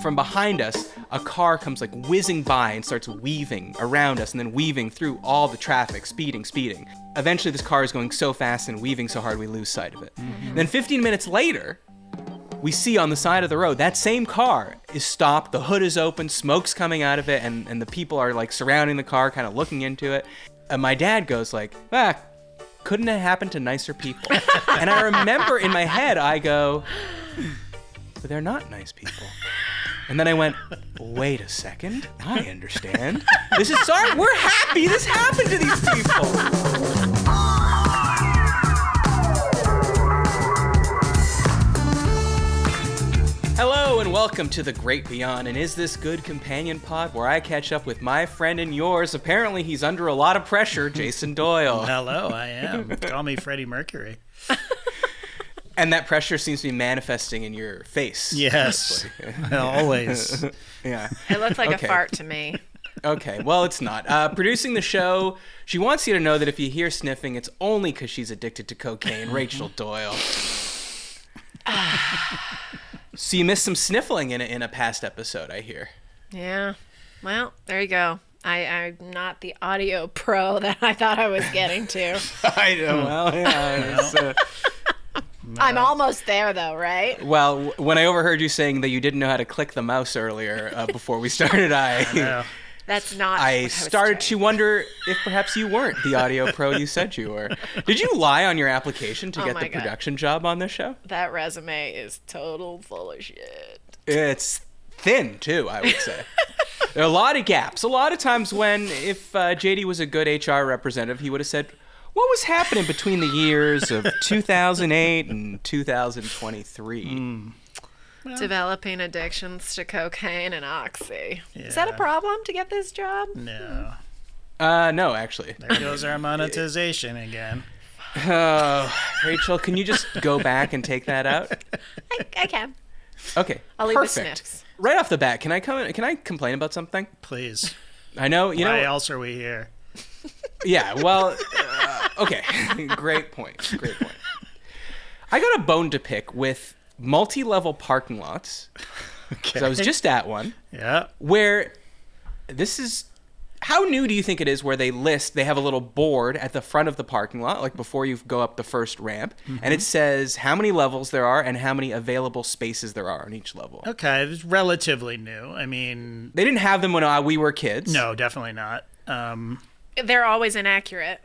from behind us, a car comes like whizzing by and starts weaving around us and then weaving through all the traffic, speeding. Eventually, this car is going so fast and weaving so hard we lose sight of it. Then 15 minutes later, we see on the side of the road, that same car is stopped, the hood is open, smoke's coming out of it, and the people are like surrounding the car, kind of looking into it. And my dad goes like, couldn't it happen to nicer people? And I remember in my head, I go, but they're not nice people. And then I went, wait a second, I understand. We're happy this happened to these people. Hello and welcome to The Great Beyond, and Is This Good Companion Pod, where I catch up with my friend and yours. Apparently he's under a lot of pressure, Jason Doyle. Hello, I am. Call me Freddie Mercury. And that pressure seems to be manifesting in your face. Yes, always. Yeah. It looked like a fart to me. Okay, well, it's not. Producing the show, she wants you to know that if you hear sniffing, it's only because she's addicted to cocaine. Rachel Doyle. So you missed some sniffling in a past episode, I hear. Yeah. Well, there you go. I'm not the audio pro that I thought I was getting to. I know. Well, yeah. I'm almost there, though, right? Well, when I overheard you saying that you didn't know how to click the mouse earlier before we started, That's not. I started to wonder if perhaps you weren't the audio pro you said you were. Did you lie on your application to get the production job on this show? That resume is total full of shit. It's thin, too, I would say. There are a lot of gaps. A lot of times if JD was a good HR representative, he would have said, what was happening between the years of 2008 and 2023? Well, developing addictions to cocaine and oxy. Yeah. Is that a problem to get this job? No. No, actually. There goes our monetization again. Rachel, can you just go back and take that out? I can. Okay, I'll leave the sniffs. Right off the bat, can I complain about something? Please. I know, Why else are we here? Yeah, well, okay. Great point. I got a bone to pick with multi-level parking lots. Okay. So I was just at one. Yeah. Where how new do you think it is where they have a little board at the front of the parking lot, like before you go up the first ramp, and it says how many levels there are and how many available spaces there are on each level. Okay, it's relatively new. I mean... They didn't have them when we were kids. No, definitely not. They're always inaccurate.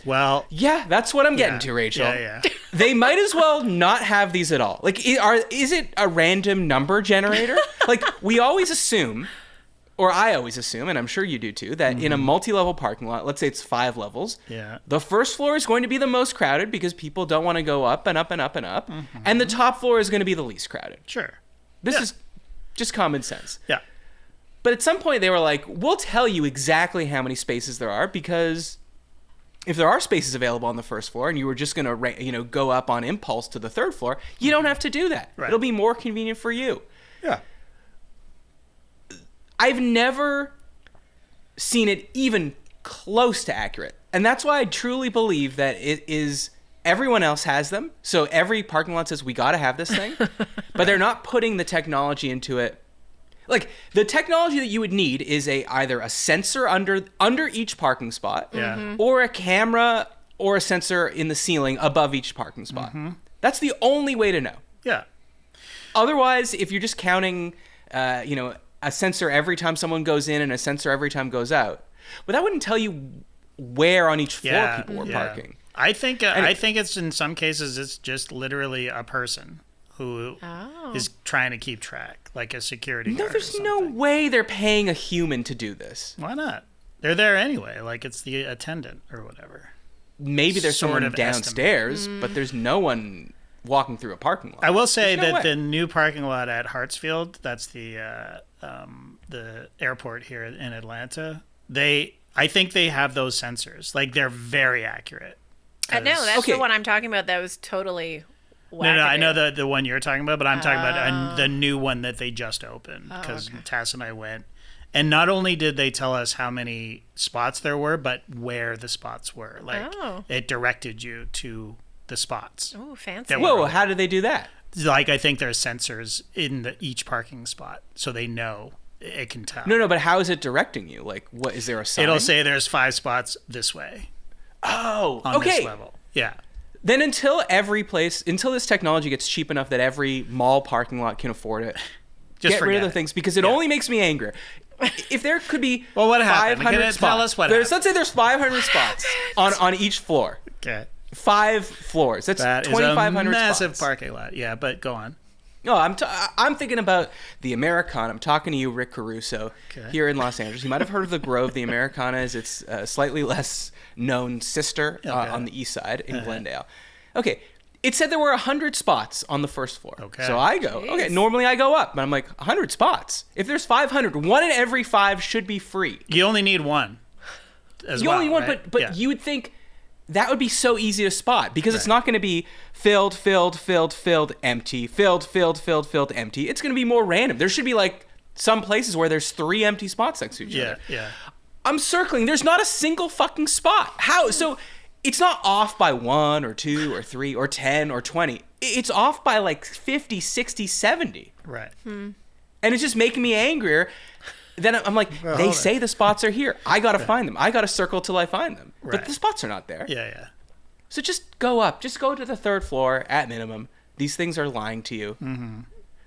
Well... Yeah, that's what I'm getting to, Rachel. Yeah. They might as well not have these at all. Like, is it a random number generator? Like, we always assume, or I always assume, and I'm sure you do too, that in a multi-level parking lot, let's say it's 5 levels, the first floor is going to be the most crowded because people don't want to go up and up and up and up, and the top floor is going to be the least crowded. Sure. This is just common sense. Yeah. But at some point they were like, we'll tell you exactly how many spaces there are because if there are spaces available on the first floor and you were just going to go up on impulse to the third floor, you don't have to do that. Right. It'll be more convenient for you. Yeah. I've never seen it even close to accurate. And that's why I truly believe that it is everyone else has them. So every parking lot says we got to have this thing, but they're not putting the technology into it. Like, the technology that you would need is either a sensor under each parking spot, or a camera or a sensor in the ceiling above each parking spot. That's the only way to know. Yeah. Otherwise, if you're just counting, a sensor every time someone goes in and a sensor every time goes out, but that wouldn't tell you where on each floor people were parking. I think it's in some cases it's just literally a person who is trying to keep track, like a security guard. No, there's no way they're paying a human to do this. Why not? They're there anyway, like it's the attendant or whatever. Maybe there's someone downstairs, but there's no one walking through a parking lot. I will say that the new parking lot at Hartsfield, that's the airport here in Atlanta, I think they have those sensors. Like, they're very accurate. No, that's the one I'm talking about. That was totally wackadoo. No, I know the one you're talking about, but I'm talking about the new one that they just opened because Tass and I went. And not only did they tell us how many spots there were, but where the spots were. Like, it directed you to the spots. Oh, fancy. Whoa, how did they do that? Like, I think there's sensors in each parking spot, so they know. It can tell. No, but how is it directing you? Like, what is there a sign? It'll say there's 5 spots this way. Oh, on okay. this level. Yeah. Then until this technology gets cheap enough that every mall parking lot can afford it, Just get rid of the it. things because it only makes me angrier. If there could be what happened? 500 spots, Tell us what happened. Let's say there's 500 spots on each floor. Okay. 5 floors. That's That is 2,500 a massive spots. parking lot. Yeah, but go on. No, I'm thinking about the Americana. I'm talking to you, Rick Caruso, here in Los Angeles. You might have heard of the Grove. The Americana is its slightly less known sister on the east side in Glendale. Okay, it said there were 100 spots on the first floor. Okay. So I go, normally I go up, but I'm like, 100 spots? If there's 500, 1 in every 5 should be free. You only need 1 as well, You only want, right? but you would think that would be so easy to spot because it's not going to be filled, empty, filled, empty. It's going to be more random. There should be like some places where there's 3 empty spots next to each other. Yeah. I'm circling. There's not a single fucking spot. How? So it's not off by 1 or 2 or 3 or 10 or 20. It's off by like 50, 60, 70. Right. And it's just making me angrier. Then I'm like, they say the spots are here. I got to find them. I got to circle till I find them. Right. But the spots are not there. Yeah. So just go up. Just go to the 3rd floor at minimum. These things are lying to you. Mm-hmm.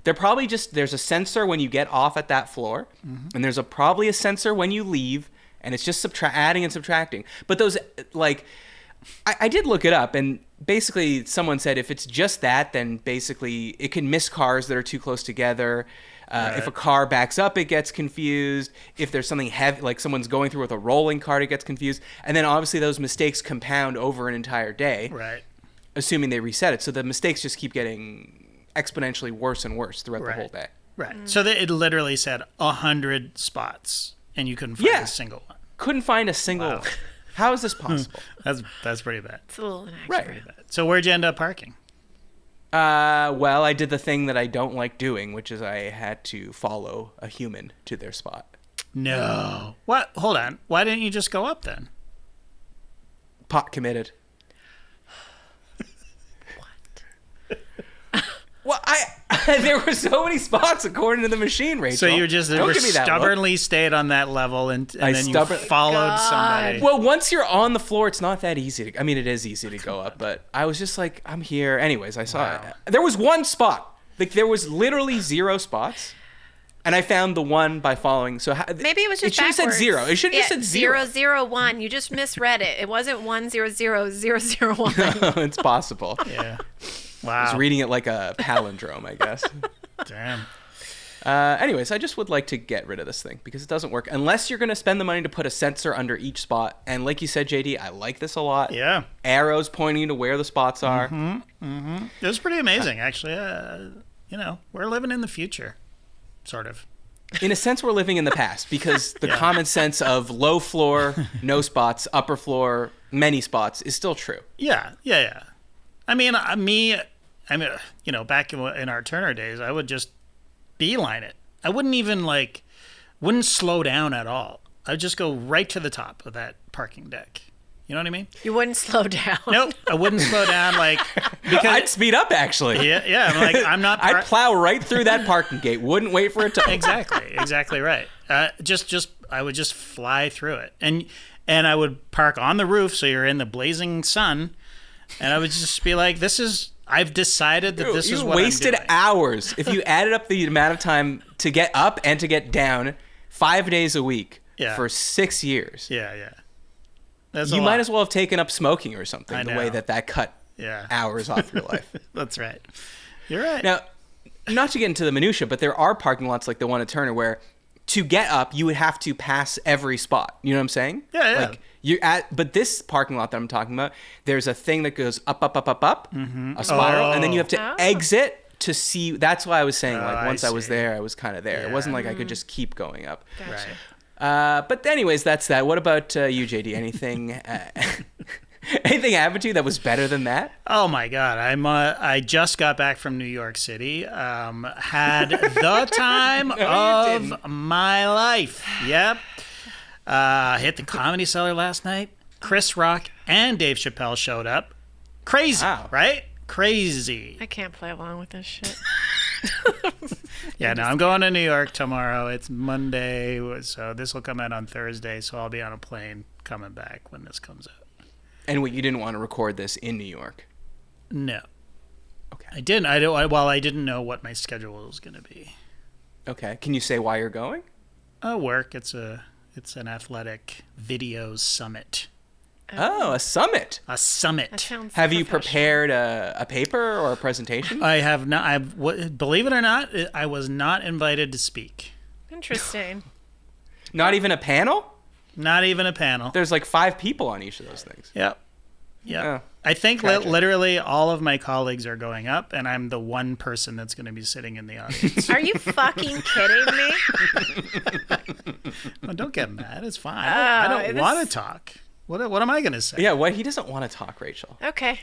They're probably there's a sensor when you get off at that floor. Mm-hmm. And there's probably a sensor when you leave. And it's just adding and subtracting. But those, like, I did look it up. And basically someone said if it's just that, then basically it can miss cars that are too close together. If a car backs up, it gets confused. If there's something heavy, like someone's going through with a rolling cart, it gets confused. And then obviously those mistakes compound over an entire day, Right. assuming they reset it. So the mistakes just keep getting exponentially worse and worse throughout the whole day. Right. So it literally said 100 spots, and you couldn't find a single one. Couldn't find a single one. How is this possible? That's pretty bad. It's a little inaccurate. Right. Pretty bad. So where'd you end up parking? Well, I did the thing that I don't like doing, which is I had to follow a human to their spot. No. What? Hold on. Why didn't you just go up then? Pot committed. Well, there were so many spots according to the machine, Rachel. So you just stubbornly stayed on that level, and then you followed somebody. Well, once you're on the floor, it's not that easy. I mean, it is easy to go up, but I was just like, I'm here. Anyways, I saw it. There was 1 spot. Like, there was literally 0 spots. And I found the one by following. So maybe it was just it should have said 0. It should have just said 0. 001. You just misread it. It wasn't 100001. It's possible. Yeah. Wow. I was reading it like a palindrome, I guess. Damn. Anyways, I just would like to get rid of this thing because it doesn't work unless you're going to spend the money to put a sensor under each spot. And like you said, JD, I like this a lot. Yeah. Arrows pointing to where the spots are. It was pretty amazing, actually. We're living in the future, sort of. In a sense, we're living in the past because the common sense of low floor, no spots, upper floor, many spots is still true. Yeah. I mean, back in our Turner days, I would just beeline it. I wouldn't even wouldn't slow down at all. I'd just go right to the top of that parking deck. You know what I mean? You wouldn't slow down. Nope, I wouldn't slow down because I'd speed up actually. Yeah. I'm not. I'd plow right through that parking gate. Wouldn't wait for it to. Exactly right. I would just fly through it, and I would park on the roof, so you're in the blazing sun, and I would just be like, I've decided that this is what I'm doing. You wasted hours. If you added up the amount of time to get up and to get down, 5 days a week for 6 years. Yeah. You might as well have taken up smoking or something. The way that cut hours off your life. That's right. You're right. Now, not to get into the minutia, but there are parking lots like the one at Turner where to get up, you would have to pass every spot. You know what I'm saying? Yeah. But this parking lot that I'm talking about, there's a thing that goes up, a spiral, and then you have to exit to see. That's why I was saying, once I was there, I was kind of there. Yeah. It wasn't like I could just keep going up. Gotcha. Right. But anyways, that's that. What about you, JD? Anything happened to you that was better than that? Oh my God! I just got back from New York City. Had the time of my life. Yep. Hit the Comedy Cellar last night. Chris Rock and Dave Chappelle showed up. Crazy, right? crazy. I can't play along with this shit. Yeah, no, I'm going to New York tomorrow. It's Monday, so this will come out on Thursday, so I'll be on a plane coming back when this comes out. And what, you didn't want to record this in New York? No. Okay. I didn't. I didn't know what my schedule was going to be. Okay. Can you say why you're going? Work. It's an athletic videos summit. Oh, a summit. A summit. That sounds Have you professional. prepared a paper or a presentation? I have not. Believe it or not, I was not invited to speak. Interesting. Not even a panel? Not even a panel. There's like 5 people on each of those things. Yep. Oh, I think tragic. literally all of my colleagues are going up, and I'm the one person that's going to be sitting in the audience. Are you fucking kidding me? Well, don't get mad. It's fine. I don't want to talk. What am I going to say? Yeah, what? He doesn't want to talk, Rachel. Okay.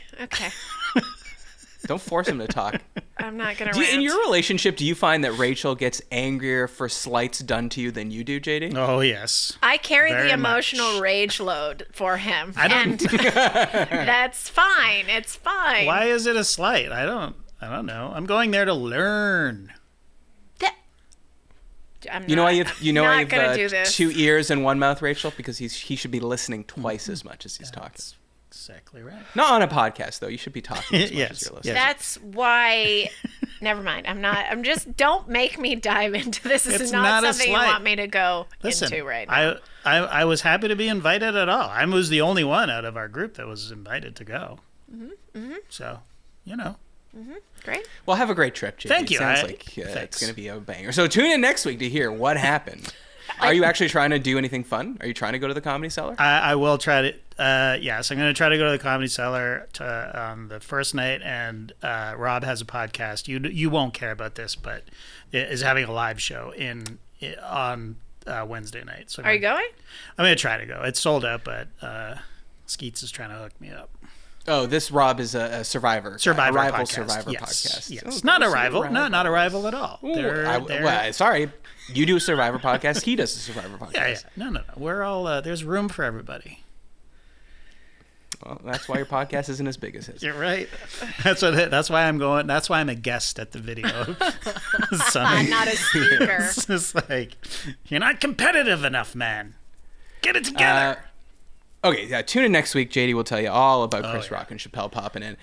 Don't force him to talk. I'm not gonna. In your relationship, do you find that Rachel gets angrier for slights done to you than you do, JD? Oh, yes. I carry Very the emotional much. rage load for him, I don't- and that's fine. It's fine. Why is it a slight? I don't know. I'm going there to learn. I'm You know why not you gonna have do this. 2 ears and 1 mouth, Rachel? Because he should be listening twice as much as he's talking. That's exactly right. Not on a podcast, though. You should be talking as much Yes, as you're listening. yes. That's why. Never mind. I'm not. I'm just. Don't make me dive into this. This It's is not not a something you slight. want me to go Listen, into right now. I was happy to be invited at all. I was the only one out of our group that was invited to go. So, Great. Well, have a great trip, JD. Thank you. Sounds like Thanks. it's going to be a banger. So tune in next week to hear what happened. Are you actually trying to do anything fun? Are you trying to go to the Comedy Cellar? I will try to. Yes, I'm going to try to go to the Comedy Cellar on the first night, and Rob has a podcast. You won't care about this, but is having a live show on Wednesday night. So Are you going? I'm going to try to go. It's sold out, but Skeets is trying to hook me up. Oh, this Rob is a Survivor. Survivor a rival podcast. Survivor Yes. podcast. Yes. Oh, Not a so rival. Not a rival at all. Ooh, They're- well, sorry, you do a Survivor podcast. He does a Survivor podcast. yeah. No. We're all there's room for everybody. Well, that's why your podcast isn't as big as his. You're right. That's why I'm going. That's why I'm a guest at the video. I'm not a speaker. It's just like, you're not competitive enough, man. Get it together. Okay, yeah, tune in next week. JD will tell you all about Chris yeah. Rock and Chappelle popping in.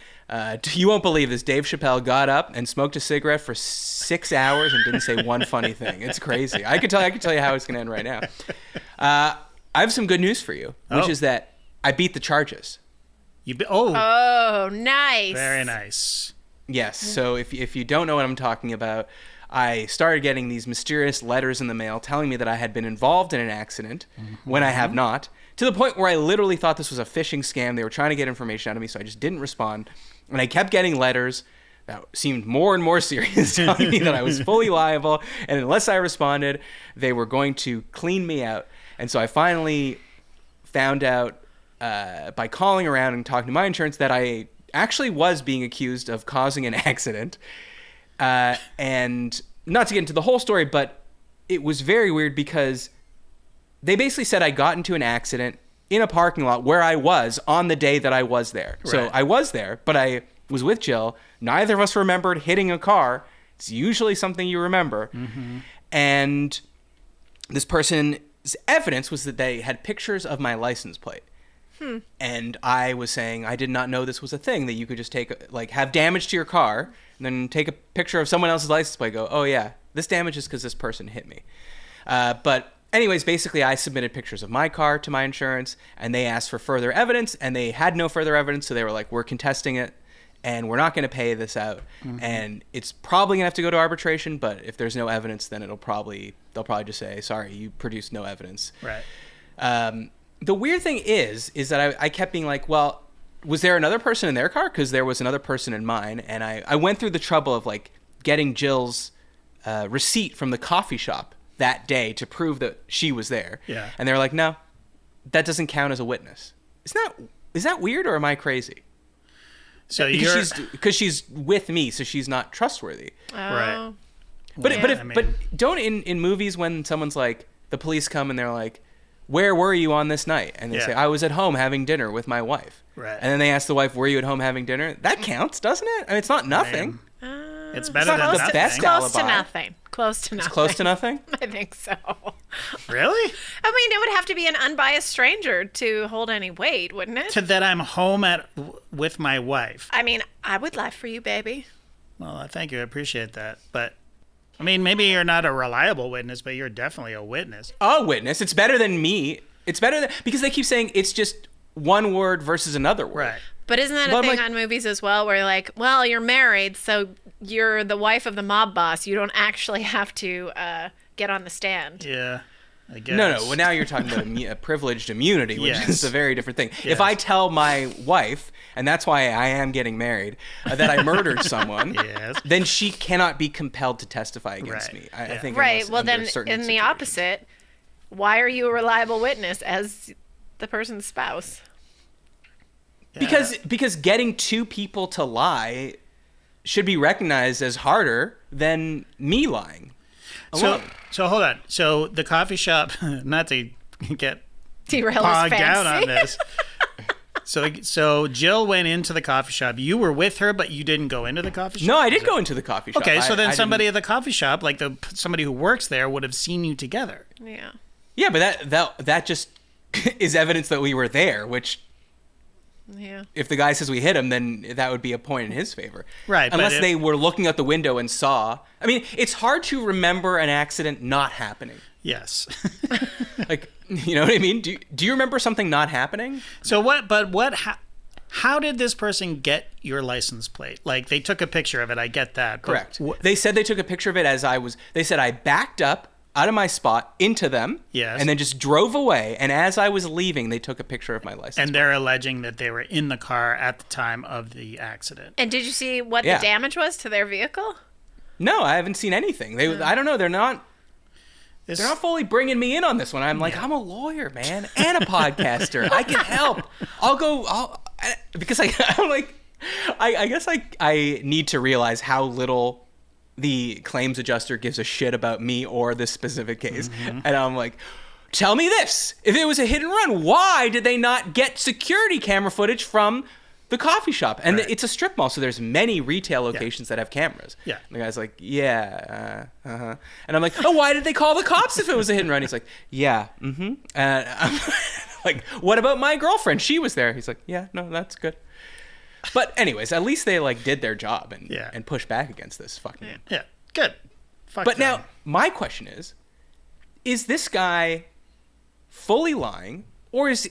You won't believe this. Dave Chappelle got up and smoked a cigarette for 6 hours and didn't say one funny thing. It's crazy. I could tell you how it's going to end right now. I have some good news for you, which is that I beat the charges. Oh, nice. Very nice. Yes. So if you don't know what I'm talking about, I started getting these mysterious letters in the mail telling me that I had been involved in an accident when I have not, to the point where I literally thought this was a phishing scam. They were trying to get information out of me, so I just didn't respond. And I kept getting letters that seemed more and more serious, telling me that I was fully liable, and unless I responded, they were going to clean me out. And so I finally found out by calling around and talking to my insurance that I actually was being accused of causing an accident. And not to get into the whole story, but it was very weird because they basically said I got into an accident in a parking lot where I was on the day that I was there. Right. So I was there, but I was with Jill. Neither of us remembered hitting a car. It's usually something you remember. Mm-hmm. And this person's evidence was that they had pictures of my license plate. And I was saying I did not know this was a thing, that you could just have damage to your car and then take a picture of someone else's license plate and go, oh yeah, this damage is because this person hit me. But anyways, basically I submitted pictures of my car to my insurance and they asked for further evidence and they had no further evidence. So they were like, we're contesting it and we're not going to pay this out. Mm-hmm. And it's probably going to have to go to arbitration, but if there's no evidence, then they'll probably just say, sorry, you produced no evidence. Right. The weird thing is that I kept being like, well, was there another person in their car? Because there was another person in mine. And I went through the trouble of getting Jill's receipt from the coffee shop that day to prove that she was there. Yeah. And they're like, no, that doesn't count as a witness. Is that weird or am I crazy? So because she's with me, so she's not trustworthy. Oh. Right. But don't in movies when someone's like, the police come and they're like, where were you on this night? And they say, I was at home having dinner with my wife. Right. And then they ask the wife, were you at home having dinner? That counts, doesn't it? I mean, it's not nothing. It's better than the nothing. best Close to alibi. nothing. Close to nothing. It's close to nothing? I think so. Really? I mean, it would have to be an unbiased stranger to hold any weight, wouldn't it? To that I'm home with my wife. I mean, I would lie for you, baby. Well, thank you. I appreciate that. But, I mean, maybe you're not a reliable witness, but you're definitely a witness. A witness. It's better than me. It's better than... Because they keep saying it's just one word versus another word. Right. But isn't that a thing on movies as well, where you're like, well, you're married, so you're the wife of the mob boss. You don't actually have to get on the stand. Yeah, I guess. No. Well, now you're talking about a privileged immunity, which is a very different thing. Yes. If I tell my wife, and that's why I am getting married, that I murdered someone, then she cannot be compelled to testify against me. I think. Right. Well, then in the opposite, why are you a reliable witness as the person's spouse? Because getting two people to lie should be recognized as harder than me lying. So hold on. So the coffee shop, not to get Derail bogged his down fancy. on this. So Jill went into the coffee shop. You were with her, but you didn't go into the coffee shop? No, I did go into the coffee shop. Okay, so then I somebody didn't... at the coffee shop, like somebody who works there, would have seen you together. Yeah. Yeah, but that just is evidence that we were there, which... Yeah. If the guy says we hit him, then that would be a point in his favor. Right. Unless they were looking out the window and saw. I mean, it's hard to remember an accident not happening. Yes. Like, you know what I mean? Do you remember something not happening? So how did this person get your license plate? Like, they took a picture of it. I get that. Correct. They said they took a picture of it they said I backed up out of my spot into them, and then just drove away. And as I was leaving, they took a picture of my license. And they're alleging that they were in the car at the time of the accident. And did you see what the damage was to their vehicle? No, I haven't seen anything. I don't know. They're not fully bringing me in on this one. I'm like, I'm a lawyer, man, and a podcaster. I can help. Because I'm like, I guess I need to realize how little the claims adjuster gives a shit about me or this specific case. Mm-hmm. And I'm like, tell me this. If it was a hit and run, why did they not get security camera footage from the coffee shop? And it's a strip mall, so there's many retail locations that have cameras. Yeah. And the guy's like, And I'm like, oh, why did they call the cops if it was a hit and run? He's like, yeah, mm-hmm. And I'm like, what about my girlfriend? She was there. He's like, yeah, no, that's good. But anyways, at least they pushed back against this fucking. Yeah, good. Fuck but them. now my question is this guy fully lying, or is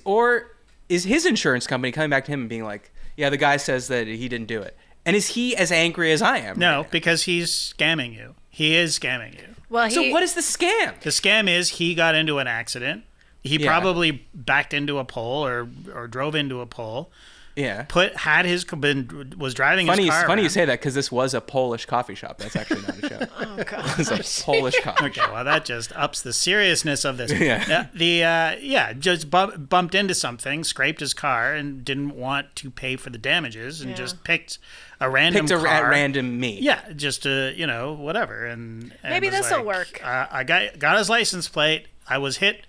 his insurance company coming back to him and being like, yeah, the guy says that he didn't do it, and is he as angry as I am? No, because he's scamming you. He is scamming you. Well, so what is the scam? The scam is he got into an accident. He probably backed into a pole or drove into a pole. Yeah. Was driving his car. Funny you say that, because this was a Polish coffee shop. That's actually not a show. Oh, God. It was a Polish coffee Okay, shop. well, that just ups the seriousness of this. Yeah. Just bumped into something, scraped his car, and didn't want to pay for the damages, and just picked a random car. At random me. Yeah, just whatever. And maybe this will work. I got his license plate. I was hit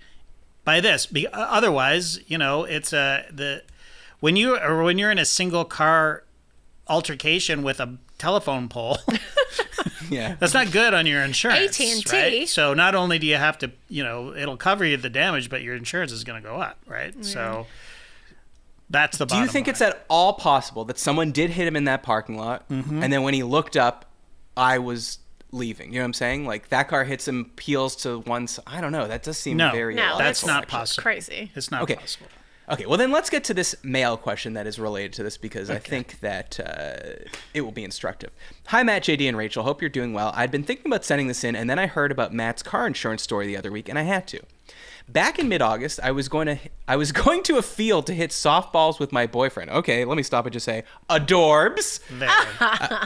by this. Otherwise, it's when you're in a single car altercation with a telephone pole, that's not good on your insurance. AT&T. Right? So not only do you have to, it'll cover you the damage, but your insurance is going to go up, right? Yeah. So that's the bottom Do you think line. it's at all possible that someone did hit him in that parking lot, and then when he looked up, I was leaving? You know what I'm saying? Like, that car hits him, peels to one side. I don't know. That does seem very illogical. That's not actually. possible. Crazy. It's not possible. Okay, well then let's get to this mail question that is related to this, because I think that it will be instructive. Hi, Matt, JD, and Rachel. Hope you're doing well. I'd been thinking about sending this in, and then I heard about Matt's car insurance story the other week, and I had to. Back in mid-August, I was going to a field to hit softballs with my boyfriend. Okay, let me stop and just say, adorbs.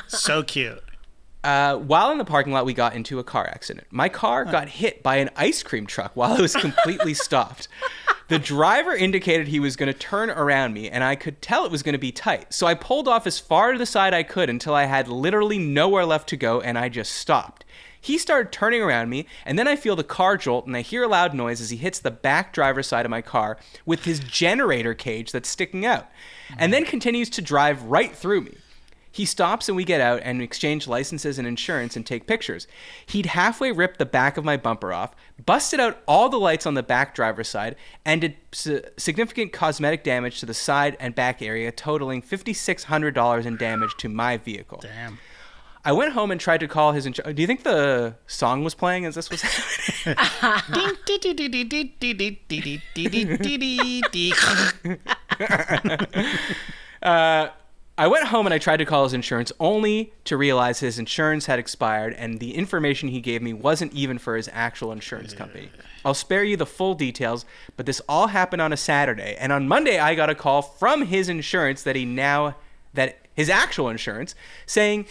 So cute. While in the parking lot, we got into a car accident. My car got hit by an ice cream truck while it was completely stopped. The driver indicated he was going to turn around me, and I could tell it was going to be tight. So I pulled off as far to the side I could until I had literally nowhere left to go, and I just stopped. He started turning around me, and then I feel the car jolt, and I hear a loud noise as he hits the back driver's side of my car with his generator cage that's sticking out, and then continues to drive right through me. He stops and we get out and exchange licenses and insurance and take pictures. He'd halfway ripped the back of my bumper off, busted out all the lights on the back driver's side, and did significant cosmetic damage to the side and back area, totaling $5,600 in damage to my vehicle. Damn. I went home and tried to call his insurance. Do you think the song was playing as this was happening? I went home and I tried to call his insurance only to realize his insurance had expired and the information he gave me wasn't even for his actual insurance company. I'll spare you the full details, but this all happened on a Saturday, and on Monday I got a call from his insurance that his actual insurance, saying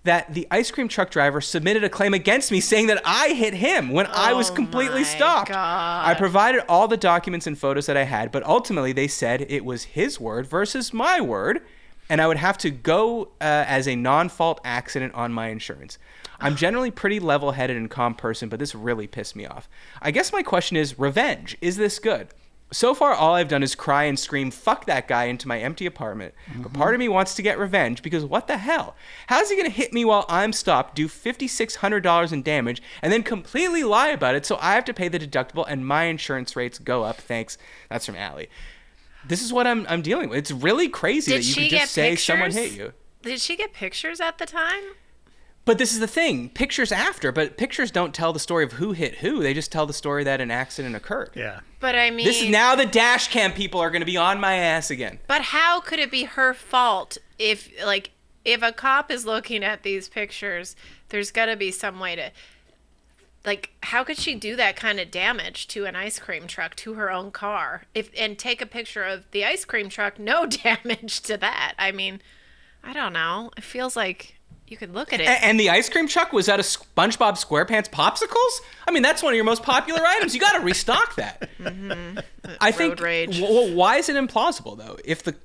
that the ice cream truck driver submitted a claim against me saying that I hit him when I was completely stopped. God. I provided all the documents and photos that I had, but ultimately they said it was his word versus my word, and I would have to go as a non-fault accident on my insurance. I'm generally pretty level-headed and calm person, but this really pissed me off. I guess my question is, revenge. Is this good? So far, all I've done is cry and scream, fuck that guy, into my empty apartment. But part of me wants to get revenge because what the hell? How's he going to hit me while I'm stopped, do $5,600 in damage, and then completely lie about it so I have to pay the deductible and my insurance rates go up? Thanks. That's from Allie. This is what I'm dealing with. It's really crazy that you can just say someone hit you. Did she get pictures at the time? But this is the thing. Pictures after, but pictures don't tell the story of who hit who. They just tell the story that an accident occurred. Yeah. But I mean... This is now the dash cam people are going to be on my ass again. But how could it be her fault if a cop is looking at these pictures, there's got to be some way to... how could she do that kind of damage to an ice cream truck, to her own car, and take a picture of the ice cream truck, no damage to that? I mean, I don't know. It feels like you could look at it. And the ice cream truck was out of SpongeBob SquarePants popsicles? I mean, that's one of your most popular items. You got to restock that. Mm-hmm. I think. Road rage. Well, why is it implausible though? If the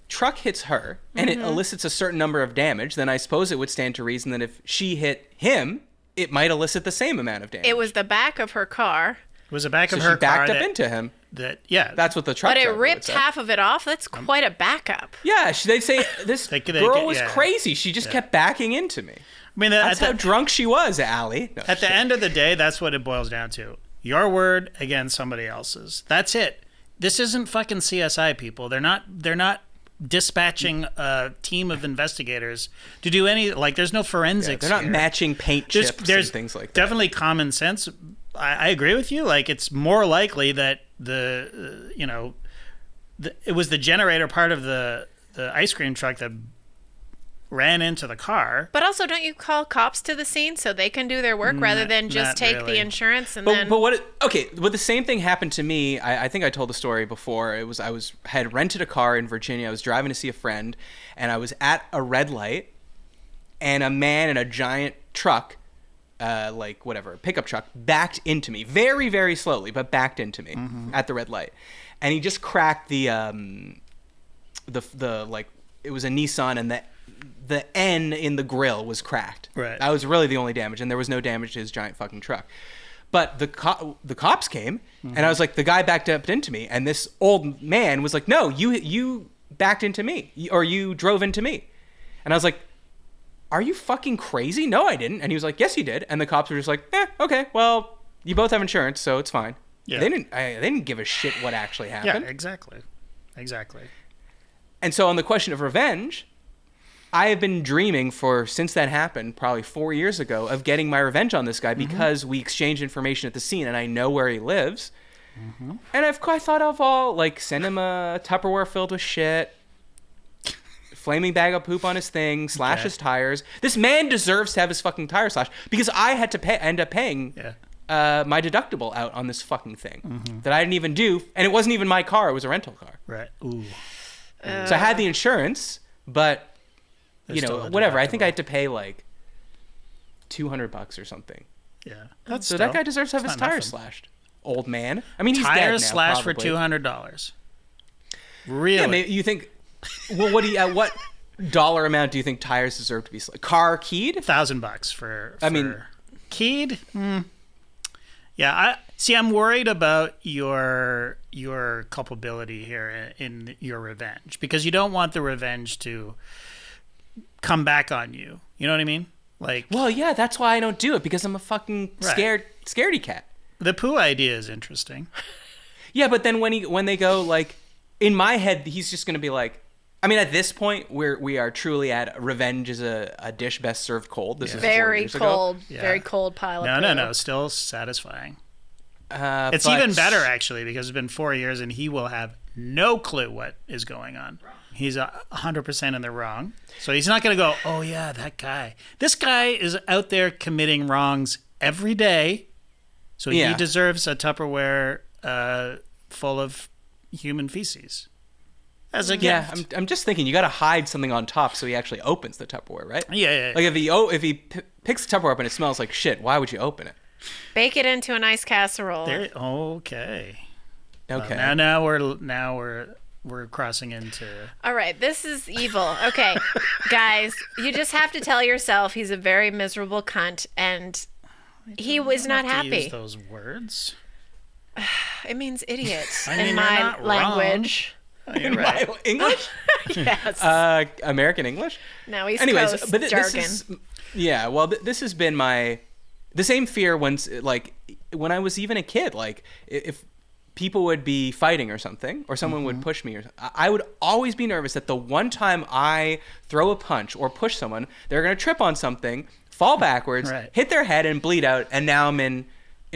truck hits her and it elicits a certain number of damage, then I suppose it would stand to reason that if she hit him, it might elicit the same amount of damage. It was the back of her car. It was the back of So her she backed car up into him. That's what the truck But it driver would ripped say. half of it off. That's quite a backup. Yeah, they'd say this girl was crazy. She just kept backing into me. I mean, that's how drunk she was, Allie. No, at the end of the day, that's what it boils down to. Your word against somebody else's. That's it. This isn't fucking CSI, people. They're not dispatching a team of investigators to do any, there's no forensics. They're not matching paint chips and things like that. Definitely common sense. I agree with you. It's more likely that it was the generator part of the ice cream truck that ran into the car. But also, don't you call cops to the scene so they can do their work rather than just take the insurance and then... But the same thing happened to me. I think I told the story before. I had rented a car in Virginia. I was driving to see a friend, and I was at a red light, and a man in a giant truck, a pickup truck, backed into me very, very slowly, but backed into me at the red light, and he just cracked it was a Nissan, and the N in the grill was cracked. Right. That was really the only damage, and there was no damage to his giant fucking truck. But the cops came, and I was like, the guy backed up into me, and this old man was like, no, you backed into me, or you drove into me. And I was like, are you fucking crazy? No, I didn't. And he was like, yes, you did. And the cops were just like, okay, well, you both have insurance, so it's fine. Yeah. They didn't give a shit what actually happened. Yeah, exactly. And so on the question of revenge, I have been dreaming since that happened, probably 4 years ago, of getting my revenge on this guy because we exchanged information at the scene and I know where he lives. And I thought of send him a Tupperware filled with shit, flaming bag of poop on his thing, slash his tires. This man deserves to have his fucking tire slashed because I had to end up paying my deductible out on this fucking thing that I didn't even do. And it wasn't even my car. It was a rental car. Right. Ooh. So I had the insurance, but... whatever. I think I had to pay $200 or something. Yeah. That guy deserves to have his tires slashed. Old man. I mean, he's dead now. Tires slashed for $200. Really? Yeah, maybe you think. Well, what dollar amount do you think tires deserve to be slashed? Car keyed? $1,000 for. Keed? Yeah, I'm worried about your culpability here in your revenge, because you don't want the revenge to come back on you. You know what I mean? Like, well, yeah, that's why I don't do it, because I'm a fucking scaredy cat. The poo idea is interesting. Yeah, but then when they go, like, in my head, he's just going to be like, I mean, at this point, we are truly at revenge is a dish best served cold. This is 4 very years cold, ago. very cold pile of poo. No, still satisfying. It's But even better, actually, because it's been 4 years and he will have no clue what is going on. He's 100% in the wrong. So he's not going to go, oh, yeah, that guy. This guy is out there committing wrongs every day. So he deserves a Tupperware full of human feces. As a gift. I'm just thinking, you got to hide something on top so he actually opens the Tupperware, right? Yeah. Like if he picks the Tupperware up and it smells like shit, why would you open it? Bake it into a nice casserole. Okay. Okay. Now we're crossing into. All right, this is evil. Okay, guys, you just have to tell yourself he's a very miserable cunt, and he was not happy. Use those words. It means idiot I mean, in you're my not language. Oh, you're right. English? Yes. American English? No, East Anyways, Coast but jargon. this has been the same fear when I was even a kid. Like, if people would be fighting or something, or someone would push me, I would always be nervous that the one time I throw a punch or push someone, they're going to trip on something, fall backwards, hit their head, and bleed out, and now I'm in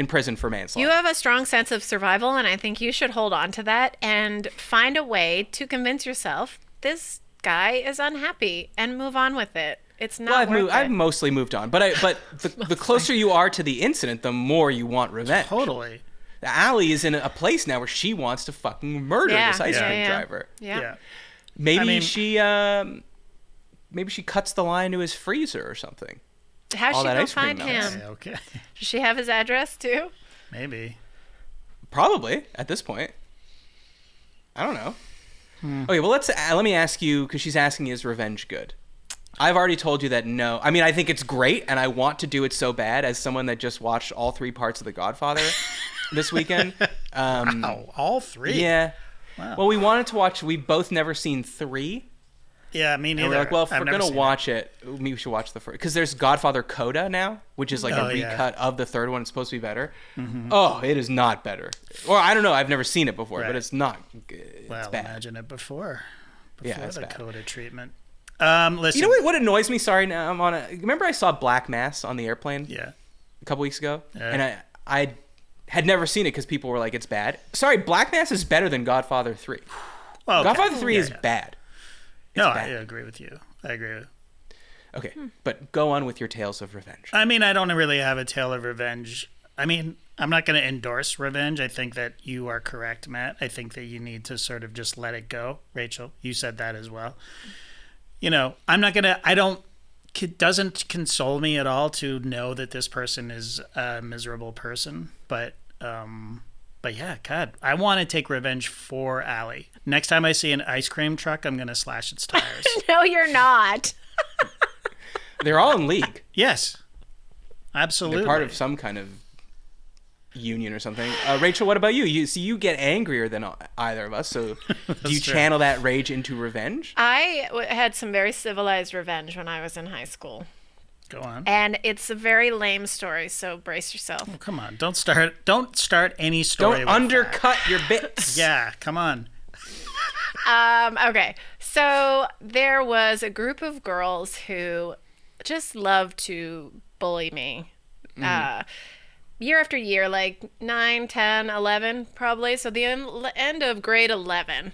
prison for manslaughter. You have a strong sense of survival, and I think you should hold on to that and find a way to convince yourself this guy is unhappy and move on with it. It's not worth it. I've mostly moved on, but the closer you are to the incident, the more you want revenge. Totally. Allie is in a place now where she wants to fucking murder this ice cream driver. Yeah. Maybe she cuts the line to his freezer or something. How's she gonna find melts. him? Okay. Does she have his address too? Maybe. Probably at this point. I don't know. Okay, well let me ask you, because she's asking, is revenge good? I've already told you that no. I mean, I think it's great, and I want to do it so bad as someone that just watched all 3 parts of The Godfather this weekend. Wow, all 3? Yeah. Wow. Well, we wanted to watch. We've both never seen 3. Yeah, me neither. And we're like, well, if I've we're never gonna seen watch it, maybe we should watch the first. Because there's Godfather Coda now, which is like a recut of the third one. It's supposed to be better. Oh, it is not better. Or I don't know. I've never seen it before, but it's not. It's bad. Imagine it before it's the bad. Coda treatment. Listen. You know what annoys me? Sorry, now I'm on a. Remember, I saw Black Mass on the airplane. Yeah. A couple weeks ago, Yeah. and I had never seen it because people were like, it's bad. Sorry, Black Mass is better than Godfather 3. Well, okay. Godfather 3 is bad. It's no, bad. I agree with you. Okay, but go on with your tales of revenge. I mean, I don't really have a tale of revenge. I mean, I'm not going to endorse revenge. I think that you are correct, Matt. I think that you need to sort of just let it go. Rachel, you said that as well. You know, it doesn't console me at all to know that this person is a miserable person. But yeah, God, I want to take revenge for Allie. Next time I see an ice cream truck, I'm going to slash its tires. No, you're not. They're all in league. Yes, absolutely. They're part of some kind of union or something. Rachel, what about you? You get angrier than either of us. So do you channel that rage into revenge? I had some very civilized revenge when I was in high school. Go on. And it's a very lame story, so brace yourself. Oh, come on. Don't start any story. Don't undercut your bits. Yeah, come on. Okay. So there was a group of girls who just loved to bully me. Year after year, like 9, 10, 11, probably. So the end of grade 11,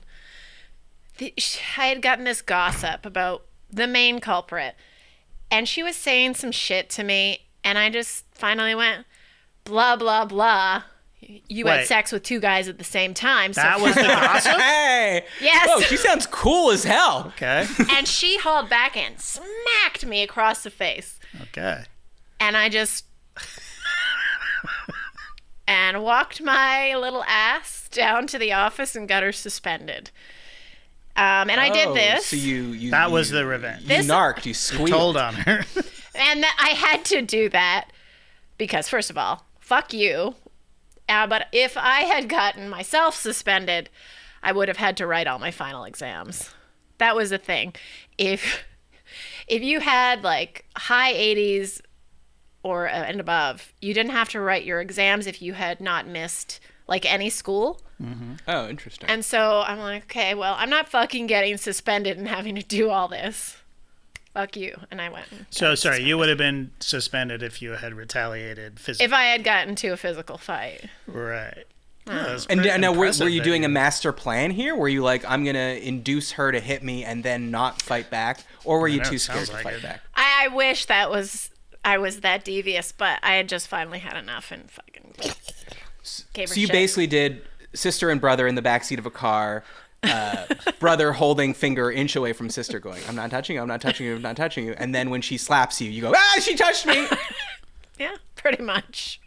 I had gotten this gossip about the main culprit. And she was saying some shit to me, and I just finally went, blah, blah, blah. You had sex with 2 guys at the same time. So that was the gossip? Hey! Yes. Whoa, she sounds cool as hell. Okay. And she hauled back and smacked me across the face. Okay. And I just... and walked my little ass down to the office and got her suspended. And I did this. So you that was the revenge. You narked, you squealed. Told on her. And I had to do that because first of all, fuck you. But if I had gotten myself suspended, I would have had to write all my final exams. That was the thing. If you had like high 80s or and above, you didn't have to write your exams if you had not missed like any school. Mm-hmm. Oh, interesting. And so I'm like, okay, well, I'm not fucking getting suspended and having to do all this. Fuck you. And I went. So, sorry, you would have been suspended if you had retaliated physically. If I had gotten to a physical fight. Right. And now, were you doing a master plan here? Were you like, I'm going to induce her to hit me and then not fight back? Or were you too scared to fight back? I wish I was that devious, but I had just finally had enough and fucking gave her So you shit. basically did sister and brother in the backseat of a car, brother holding finger inch away from sister going, I'm not touching you, I'm not touching you, I'm not touching you. And then when she slaps you, you go, she touched me. Yeah, pretty much.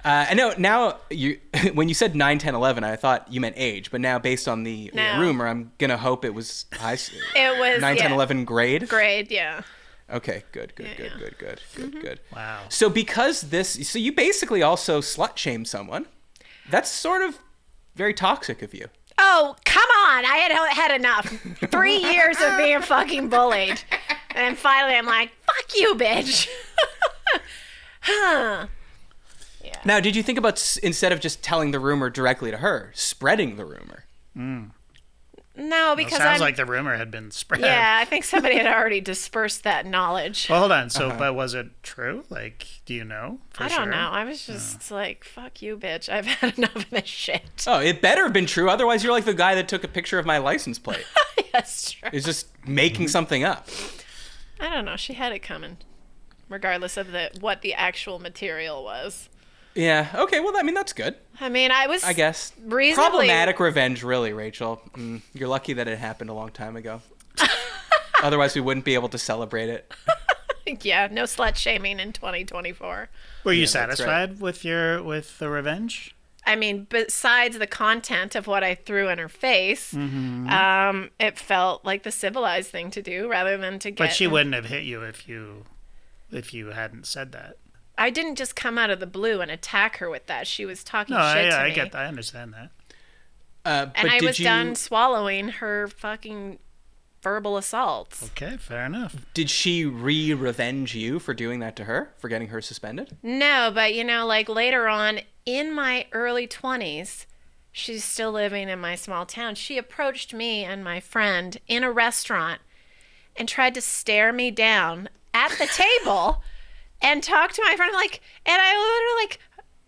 I know now when you said 9, 10, 11, I thought you meant age, but now based on the rumor, I'm going to hope it was It was 9, 10, 11 grade. Grade, yeah. Okay, good. Wow. So so you basically also slut shame someone. That's sort of very toxic of you. Oh, come on. I had enough. 3 years of being fucking bullied. And finally I'm like, fuck you, bitch. Huh. Yeah. Now, did you think about, instead of just telling the rumor directly to her, spreading the rumor? No, because sounds like the rumor had been spread. Yeah, I think somebody had already dispersed that knowledge. Well, hold on. So, but was it true? Like, do you know? I don't know. I was just like, fuck you, bitch. I've had enough of this shit. Oh, it better have been true. Otherwise, you're like the guy that took a picture of my license plate. Yes, true. It's just making something up. I don't know. She had it coming, regardless of what the actual material was. Yeah. Okay. Well, I mean, that's good. I mean, I guess reasonably problematic revenge, really, Rachel. You're lucky that it happened a long time ago. Otherwise, we wouldn't be able to celebrate it. Yeah. No slut shaming in 2024. Were you satisfied with the revenge? I mean, besides the content of what I threw in her face, it felt like the civilized thing to do rather than to get. But she wouldn't have hit you if you hadn't said that. I didn't just come out of the blue and attack her with that. She was talking shit to me. I get that. I understand that. And I was done swallowing her fucking verbal assaults. Okay, fair enough. Did she revenge you for doing that to her, for getting her suspended? No, but like later on in my early 20s, she's still living in my small town. She approached me and my friend in a restaurant and tried to stare me down at the table. And talk to my friend, and I literally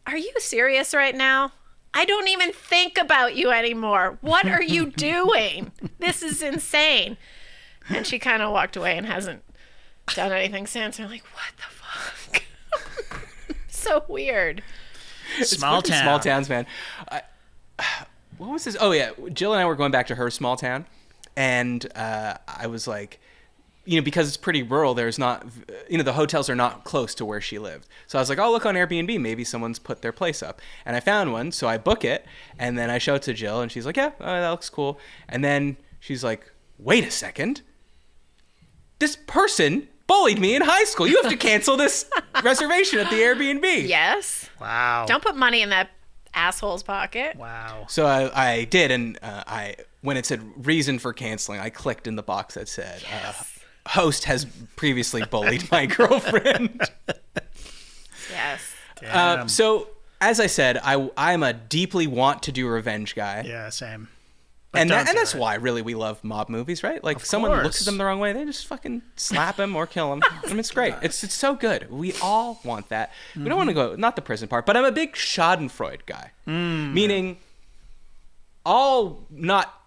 are you serious right now? I don't even think about you anymore. What are you doing? This is insane. And she kind of walked away and hasn't done anything since. I'm like, what the fuck? So weird. Small towns, man. What was this? Oh, yeah. Jill and I were going back to her small town. And I was like, because it's pretty rural, there's not, the hotels are not close to where she lived. So I was like, oh, look on Airbnb. Maybe someone's put their place up. And I found one, so I book it. And then I show it to Jill, and she's like, yeah, that looks cool. And then she's like, wait a second. This person bullied me in high school. You have to cancel this reservation at the Airbnb. Yes. Wow. Don't put money in that asshole's pocket. Wow. So I did, and when it said reason for canceling, I clicked in the box that said, host has previously bullied my girlfriend. Yes. So, as I said, I'm a deeply want-to-do revenge guy. Yeah, same. And that's why, really, we love mob movies, right? Like, if someone looks at them the wrong way, they just fucking slap him or kill him. I mean, it's great. It's so good. We all want that. We don't want to go, not the prison part, but I'm a big Schadenfreude guy. Meaning, I'll not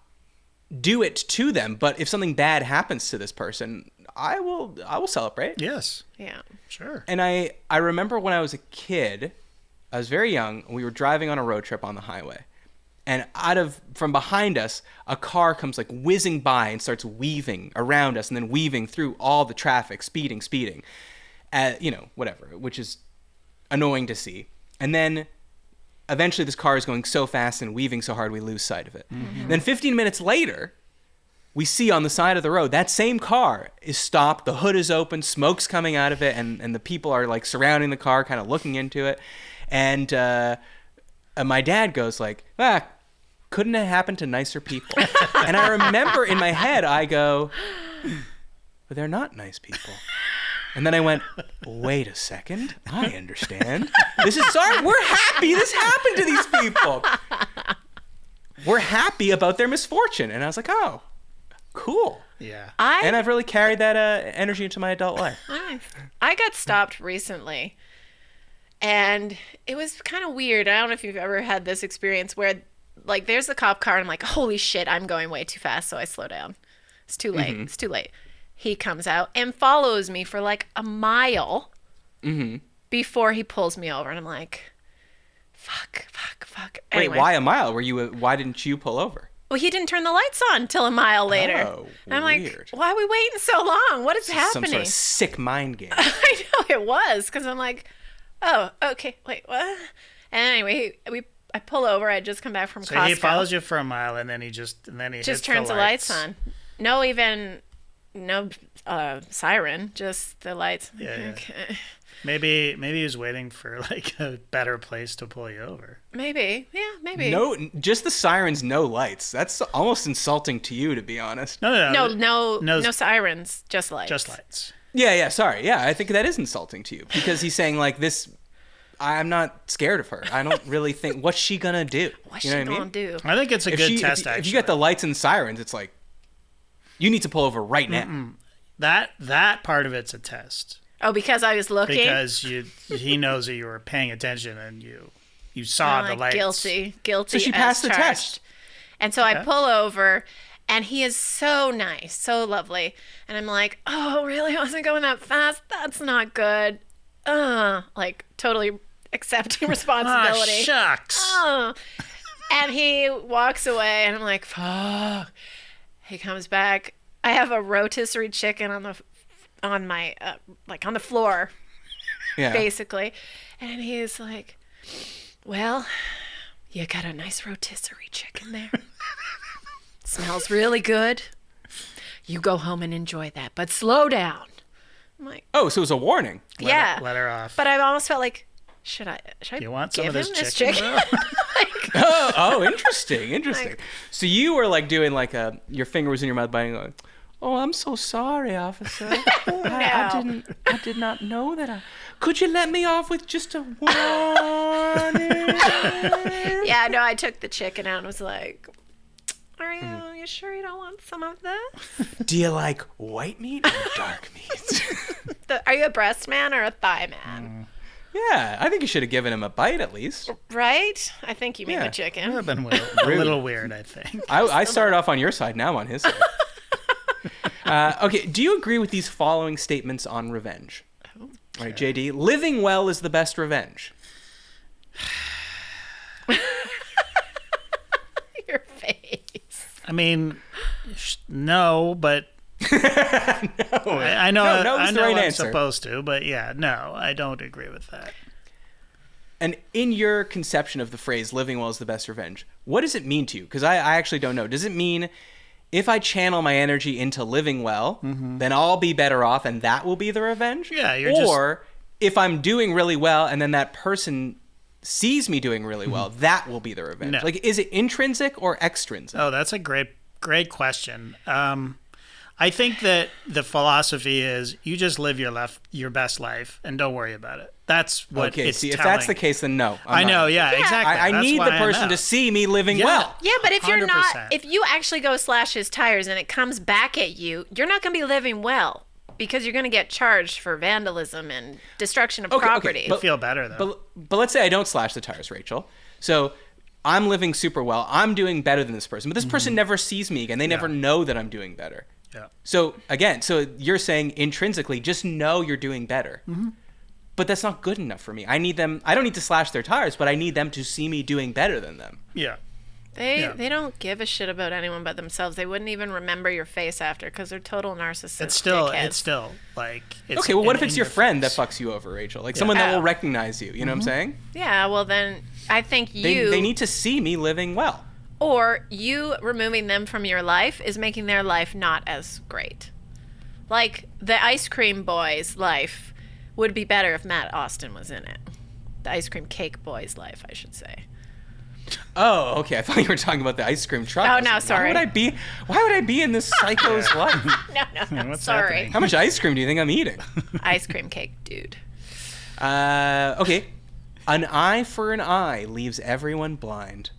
do it to them, but if something bad happens to this person, I will celebrate. Yes. Yeah. Sure. And I remember when I was a kid, I was very young, we were driving on a road trip on the highway. And from behind us, a car comes like whizzing by and starts weaving around us and then weaving through all the traffic, speeding, whatever, which is annoying to see. And then eventually this car is going so fast and weaving so hard we lose sight of it. Then 15 minutes later, we see on the side of the road, that same car is stopped, the hood is open, smoke's coming out of it, and the people are like surrounding the car, kind of looking into it. And my dad goes like, couldn't it happen to nicer people? And I remember in my head, I go, but they're not nice people. And then I went, wait a second, I understand. We're happy this happened to these people. We're happy about their misfortune. And I was like, oh, cool. Yeah. And I've really carried that energy into my adult life. I got stopped recently, and it was kind of weird. I don't know if you've ever had this experience where, like, there's the cop car, and I'm like, holy shit, I'm going way too fast, so I slow down. It's too late. It's too late. He comes out and follows me for like a mile before he pulls me over, and I'm like, fuck. Anyway. Wait, why a mile? Why didn't you pull over? Well, he didn't turn the lights on until a mile later. Oh, and I'm weird. like, why are we waiting so long? What is happening? Some sort of sick mind game. I know it was, because I'm like, oh, okay, wait, what? And anyway, I pull over. I just come back from Costco. So he follows you for a mile, and then he hits turns the lights on. No siren, just the lights. Yeah. Okay. Maybe he was waiting for like a better place to pull you over. Maybe. Yeah, maybe. No, just the sirens, no lights. That's almost insulting to you, to be honest. No sirens, just lights. Just lights. Yeah, sorry. Yeah, I think that is insulting to you because he's saying like this, I'm not scared of her. I don't really think, what's she gonna do? What's she gonna do? I think it's a good test, actually. If you got the lights and sirens, it's like, you need to pull over right now. That part of it's a test. Oh, because I was looking? Because he knows that you were paying attention and you saw the lights. Guilty. So she passed the test. And so I pull over, and he is so nice, so lovely. And I'm like, oh, really? I wasn't going that fast? That's not good. Like, totally accepting responsibility. Oh, shucks. And he walks away, and I'm like, fuck. He comes back. I have a rotisserie chicken on my on the floor, basically, and he's like, "Well, you got a nice rotisserie chicken there. Smells really good. You go home and enjoy that, but slow down." I'm like, "Oh, so it was a warning." Let her off. But I almost felt like, should I you want some give of him this this chicken? Oh, interesting. Like, so you were like doing like your finger was in your mouth biting, going, "Oh, I'm so sorry, officer. I did not know that. Could you let me off with just a warning?" Yeah, no, I took the chicken out and was like, "Are you sure you don't want some of this? Do you like white meat or dark meat?" Are you a breast man or a thigh man? Yeah, I think you should have given him a bite at least. Right? I think you mean the chicken. That would have been a little weird, I think. I started off on your side, now I'm on his side. Okay, do you agree with these following statements on revenge? All right, JD, living well is the best revenge. Your face. I mean, no, but... No. I know the right I'm answer. supposed to, but yeah, no, I don't agree with that. And in your conception of the phrase living well is the best revenge, what does it mean to you? Because I actually don't know. Does it mean if I channel my energy into living well, then I'll be better off and that will be the revenge? Yeah, Or if I'm doing really well and then that person sees me doing really well, that will be the revenge? No. Like, is it intrinsic or extrinsic? Oh, that's a great question. I think that the philosophy is you just live your best life and don't worry about it. That's what it's if telling. that's the case, then no. I know, exactly. I That's need why the person to see me living well. Yeah, but if you're 100%. not, if you actually go slash his tires and it comes back at you, you're not going to be living well because you're going to get charged for vandalism and destruction of property. You feel better, though. But let's say I don't slash the tires, Rachel. So I'm living super well. I'm doing better than this person. But this person never sees me again. They never know that I'm doing better. Yeah. So again, you're saying intrinsically, just know you're doing better. But that's not good enough for me. I don't need to slash their tires, but I need them to see me doing better than them. Yeah. They don't give a shit about anyone but themselves. They wouldn't even remember your face after because they're total narcissists. It's still like... Okay, well, what if it's your friend that fucks you over, Rachel? Like someone that will recognize you. You know what I'm saying? Yeah, well then, I think They need to see me living well. or you removing them from your life is making their life not as great. Like the ice cream boy's life would be better if Matt Austin was in it. The ice cream cake boy's life, I should say. Oh, okay. I thought you were talking about the ice cream truck. Oh, no, sorry. Why would I be in this psycho's life? No, What's sorry. happening? How much ice cream do you think I'm eating? Ice cream cake, dude. Okay. An eye for an eye leaves everyone blind.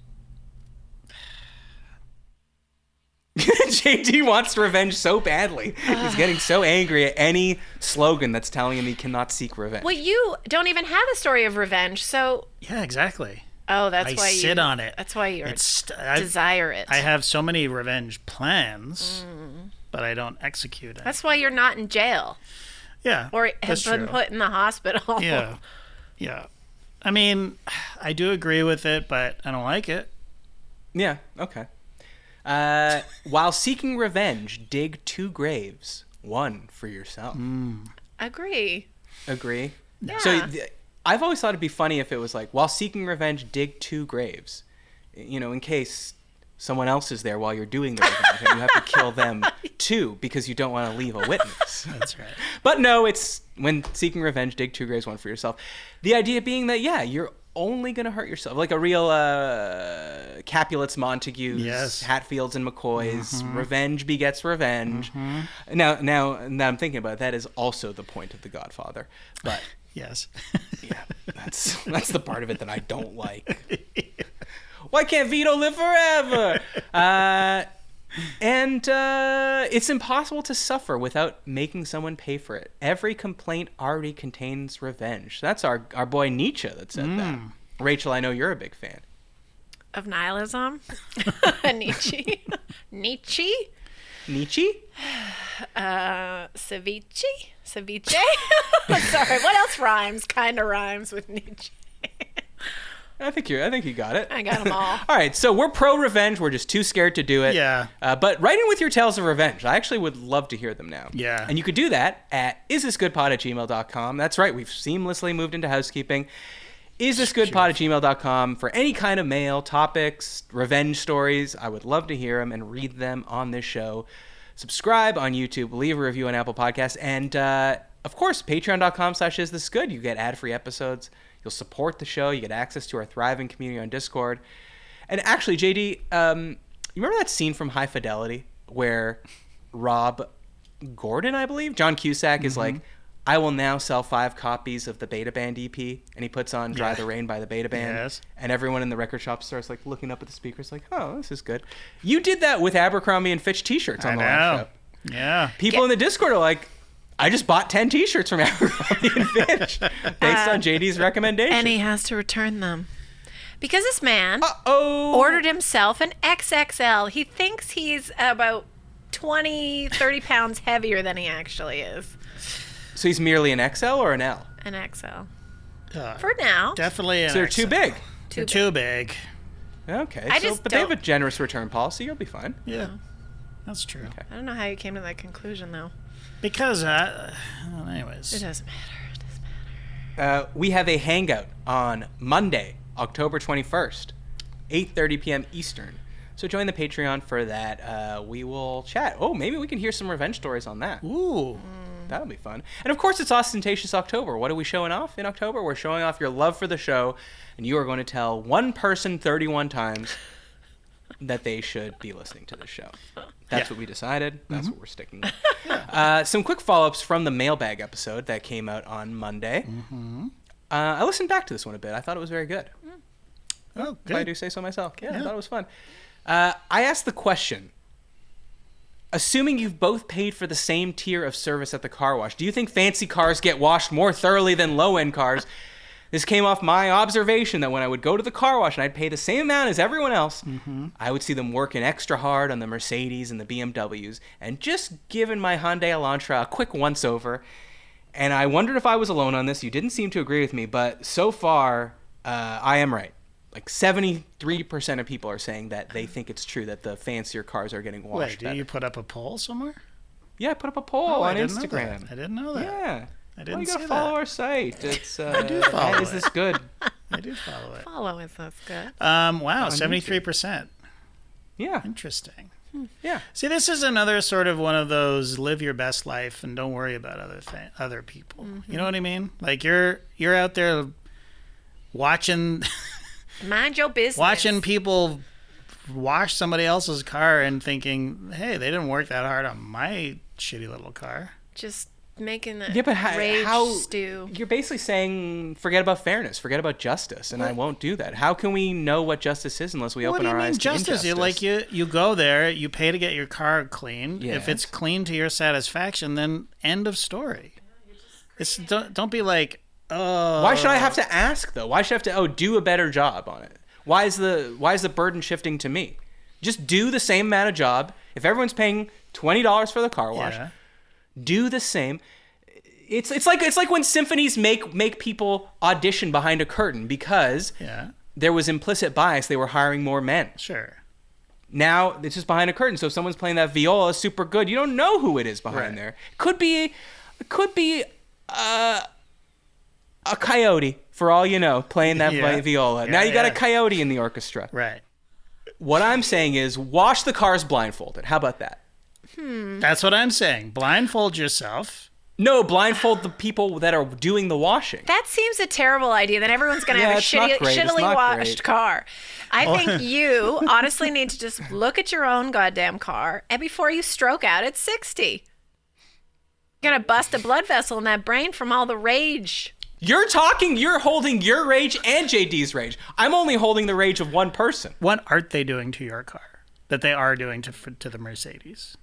JD wants revenge so badly. He's getting so angry at any slogan that's telling him he cannot seek revenge. Well, you don't even have a story of revenge, so... Yeah, exactly. Oh, that's why you... sit on it. That's why you desire it. I have so many revenge plans, but I don't execute it. That's why you're not in jail. Yeah, Or have that's been true. put in the hospital. Yeah. I mean, I do agree with it, but I don't like it. Yeah, okay. While seeking revenge, dig 2 graves, one for yourself. Agree. Agree? Yeah. So I've always thought it'd be funny if it was like, while seeking revenge, dig 2 graves. You know, in case someone else is there while you're doing the revenge and you have to kill them too because you don't want to leave a witness. That's right. But no, it's when seeking revenge, dig 2 graves, one for yourself. The idea being that, yeah, you're only going to hurt yourself. Like a real Capulets, Montagues, Yes. Hatfields, and McCoys. Revenge begets revenge. Now I'm thinking about it, that is also the point of The Godfather. But Yes. yeah, that's the part of it that I don't like. Why can't Vito live forever? And it's impossible to suffer without making someone pay for it. Every complaint already contains revenge. That's our boy Nietzsche that said that. Rachel, I know you're a big fan. Of nihilism? Nietzsche? Nietzsche? Nietzsche? Ceviche? Ceviche? Sorry, what else rhymes? Kind of rhymes with Nietzsche. I think you got it. I got them all. All right, so we're pro revenge. We're just too scared to do it. Yeah. But write in with your tales of revenge. I actually would love to hear them now. Yeah. And you could do that at isthisgoodpod@gmail.com. That's right. We've seamlessly moved into housekeeping. Isthisgoodpod@gmail.com for any kind of mail, topics, revenge stories. I would love to hear them and read them on this show. Subscribe on YouTube, leave a review on Apple Podcasts, and of course, patreon.com/isthisgood. You get ad-free episodes. You'll support the show. You get access to our thriving community on Discord. And actually, JD, you remember that scene from High Fidelity where Rob Gordon, I believe, John Cusack is like, I will now sell 5 copies of the Beta Band EP, and he puts on Dry the Rain by the Beta Band. Yes. And everyone in the record shop starts like looking up at the speakers like, oh, this is good. You did that with Abercrombie and Fitch t-shirts on the last show. Yeah. People in the Discord are like, I just bought 10 t-shirts from Abercrombie and Fitch based on JD's recommendation. And he has to return them. Because this man Uh-oh. ordered himself an XXL. He thinks he's about 20, 30 pounds heavier than he actually is. So he's merely an XL or an L? An XL. Uh, For now. Definitely an So they're too XL. big. They're too big. Okay. I So, just but they have a don't- generous return policy. You'll be fine. Yeah. That's true. Okay. I don't know how you came to that conclusion, though. Because, well, It anyways. doesn't matter. It doesn't matter. We have a hangout on Monday, October 21st, 8:30 p.m. Eastern. So join the Patreon for that. We will chat. Oh, maybe we can hear some revenge stories on that. Ooh. That'll be fun. And of course, it's Ostentatious October. What are we showing off in October? We're showing off your love for the show, and you are going to tell one person 31 times that they should be listening to the show. That's what we decided. That's what we're sticking with. Some quick follow-ups from the mailbag episode that came out on Monday. I listened back to this one a bit. I thought it was very good. Oh, If I good. do say so myself. Yeah, I thought it was fun. I asked the question, assuming you've both paid for the same tier of service at the car wash, do you think fancy cars get washed more thoroughly than low-end cars? This came off my observation that when I would go to the car wash and I'd pay the same amount as everyone else, I would see them working extra hard on the Mercedes and the BMWs, and just giving my Hyundai Elantra a quick once-over. And I wondered if I was alone on this. You didn't seem to agree with me, but so far, I am right. Like 73% of people are saying that they think it's true that the fancier cars are getting washed Wait, do better. you put up a poll somewhere? Yeah, I put up a poll I on didn't know Instagram. that. I didn't know that. Yeah. I didn't you gotta see follow that. our site. It's do follow Is it. this good? I do follow it. Follow us, that's good. Wow, YouTube. 73%. Yeah. Interesting. Yeah. See, this is another sort of one of those live your best life and don't worry about other people. You know what I mean? Like you're out there watching Mind your business. watching people wash somebody else's car and thinking, "Hey, they didn't work that hard on my shitty little car." Just making the But rage stew. You're basically saying forget about fairness, forget about justice, and I won't do that. How can we know what justice is unless we open our eyes to justice? injustice? You go there, you pay to get your car cleaned. Yes. If it's clean to your satisfaction, then end of story. Don't be like, oh. Why should I have to ask though? Why should I have to do a better job on it? Why is the burden shifting to me? Just do the same amount of job. If everyone's paying $20 for the car wash, do the same. It's like when symphonies make people audition behind a curtain because there was implicit bias. They were hiring more men. Sure. Now it's just behind a curtain. So if someone's playing that viola super good, you don't know who it is behind there. It could be a coyote for all you know playing that viola. Now you got a coyote in the orchestra. Right. What I'm saying is wash the cars blindfolded. How about that? That's what I'm saying. Blindfold yourself. No, blindfold the people that are doing the washing. That seems a terrible idea. Then everyone's going to have a shittily washed car. I think you honestly need to just look at your own goddamn car, and before you stroke out at 60, you're going to bust a blood vessel in that brain from all the rage. You're holding your rage and JD's rage. I'm only holding the rage of one person. What aren't they doing to your car that they are doing to the Mercedes?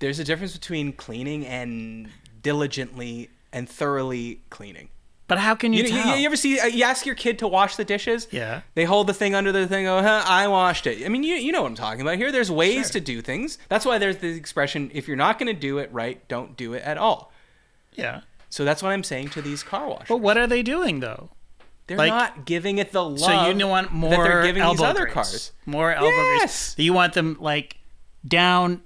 There's a difference between cleaning and diligently and thoroughly cleaning. But how can you tell? You ever see, you ask your kid to wash the dishes? Yeah. They hold the thing under the thing, I washed it. I mean, you know what I'm talking about here. There's ways to do things. That's why there's the expression, if you're not going to do it right, don't do it at all. Yeah. So that's what I'm saying to these car washers. But what are they doing, though? They're not giving it the love so you want more that they're giving these other grease. cars. More elbow Yes. grease. You want them, like, down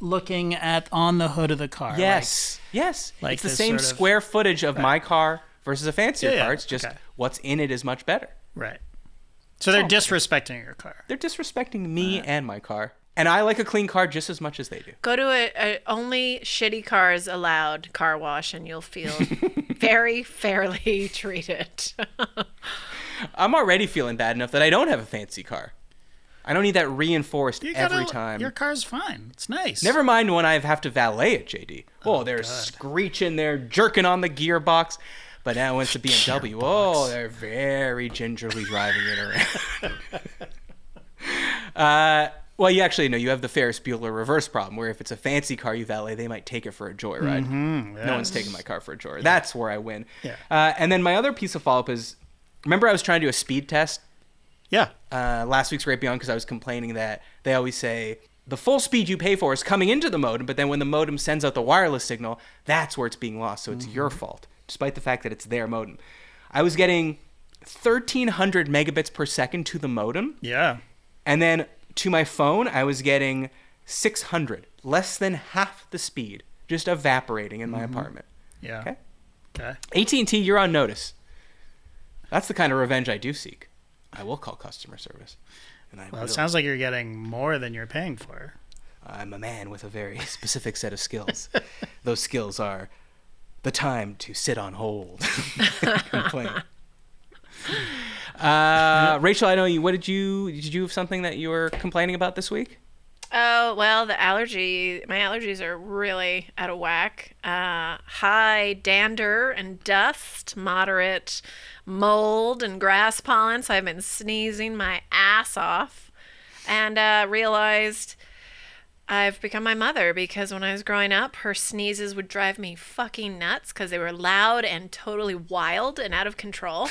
looking on the hood of the car. Yes. Yes. Like it's the this same sort of- square footage of my car versus a fancier car. It's just okay. what's in it is much better. Right. So they're disrespecting your car. They're disrespecting me and my car. And I like a clean car just as much as they do. Go to a only shitty cars allowed car wash and you'll feel very fairly treated. I'm already feeling bad enough that I don't have a fancy car. I don't need that reinforced every time. Your car's fine. It's nice. Never mind when I have to valet it, JD. Oh, they're screeching, they're jerking on the gearbox. But now when it's a BMW, they're very gingerly driving it around. Well, you actually know you have the Ferris Bueller reverse problem, where if it's a fancy car you valet, they might take it for a joyride. Yes. No one's taking my car for a joyride. Yeah. That's where I win. Yeah. And then my other piece of follow-up is, remember I was trying to do a speed test? Yeah. Last week's Right Beyond, because I was complaining that they always say the full speed you pay for is coming into the modem, but then when the modem sends out the wireless signal, that's where it's being lost. So it's your fault, despite the fact that it's their modem. I was getting 1,300 megabits per second to the modem. Yeah. And then to my phone, I was getting 600, less than half the speed, just evaporating in my apartment. Yeah. Okay. AT&T, you're on notice. That's the kind of revenge I do seek. I will call customer service. It sounds like you're getting more than you're paying for. I'm a man with a very specific set of skills. Those skills are the time to sit on hold. Complain. Rachel, I know you. Did you have something that you were complaining about this week? Oh, well, my allergies are really out of whack. High dander and dust, moderate mold and grass pollen. So I've been sneezing my ass off, and realized I've become my mother, because when I was growing up, her sneezes would drive me fucking nuts because they were loud and totally wild and out of control.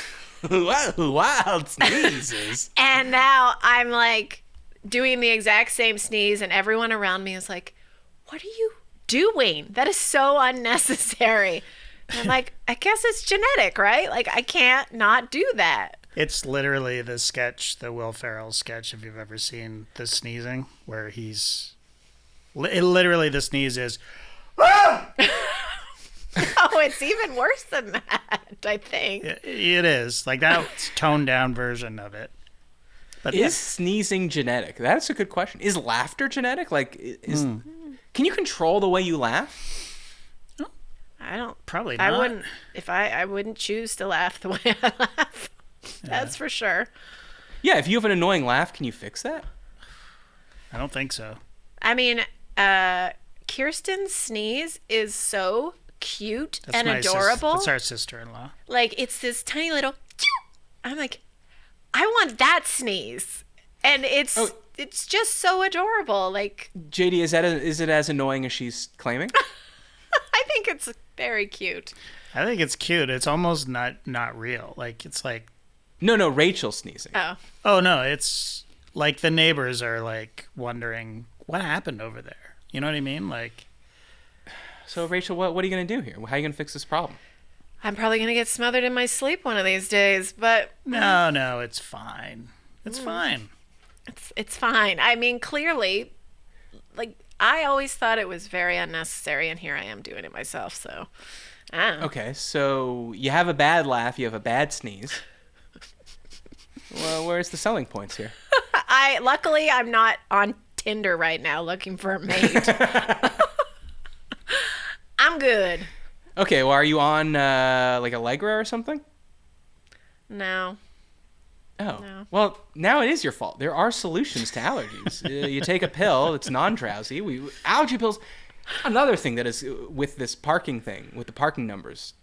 Wild sneezes. And now I'm like doing the exact same sneeze, and everyone around me is like, what are you doing? That is so unnecessary. And I'm like, I guess it's genetic, right? Like, I can't not do that. It's literally the Will Ferrell sketch, if you've ever seen the sneezing, where he's literally the sneeze is, Oh, it's even worse than that, I think. it is like that toned down version of it. But is sneezing genetic? That's a good question. Is laughter genetic? Like, can you control the way you laugh? I don't. Probably not. I wouldn't. If I wouldn't choose to laugh the way I laugh. That's for sure. Yeah, if you have an annoying laugh, can you fix that? I don't think so. I mean, Kirsten's sneeze is so cute and adorable. That's our sister-in-law. Like, it's this tiny little. I'm like, I want that sneeze, and it's just so adorable. Like, JD, is it as annoying as she's claiming? I think it's very cute. I think it's cute. It's almost not real. Like, it's like. No, Rachel sneezing. Oh no, it's like the neighbors are like wondering what happened over there. You know what I mean? Like. So Rachel, what are you gonna do here? How are you gonna fix this problem? I'm probably gonna get smothered in my sleep one of these days, but No, it's fine. It's fine. It's fine. I mean, clearly, like, I always thought it was very unnecessary, and here I am doing it myself. So, Okay, so you have a bad laugh, you have a bad sneeze. Well, where's the selling points here? Luckily I'm not on Tinder right now looking for a mate. I'm good. Okay, well, are you on like Allegra or something? No. Oh, No. Well, now it is your fault. There are solutions to allergies. You take a pill that's non-drowsy. Allergy pills. Another thing that is with this parking thing, with the parking numbers,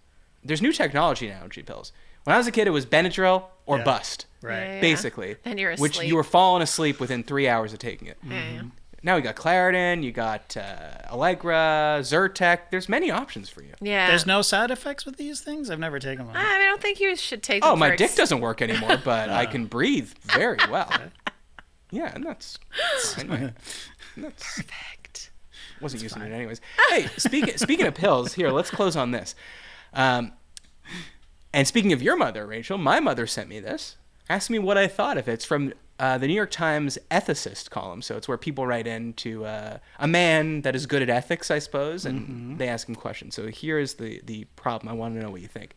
there's new technology in allergy pills. When I was a kid, it was Benadryl or bust, Right. Yeah. basically. Then you're asleep. Which you were falling asleep within 3 hours of taking it. Yeah. Now we got Claritin, you got Allegra, Zyrtec. There's many options for you. Yeah. There's no side effects with these things? I've never taken one. I don't think you should take them. Oh, my dick doesn't work anymore, but I can breathe very well. Okay. Yeah, and that's anyway. Perfect. Wasn't using it anyways. Hey, speaking of pills, here, let's close on this. And speaking of your mother, Rachel, my mother sent me this. Asked me what I thought of it. It's from the New York Times ethicist column. So it's where people write in to a man that is good at ethics, I suppose, and they ask him questions. So here is the problem. I want to know what you think.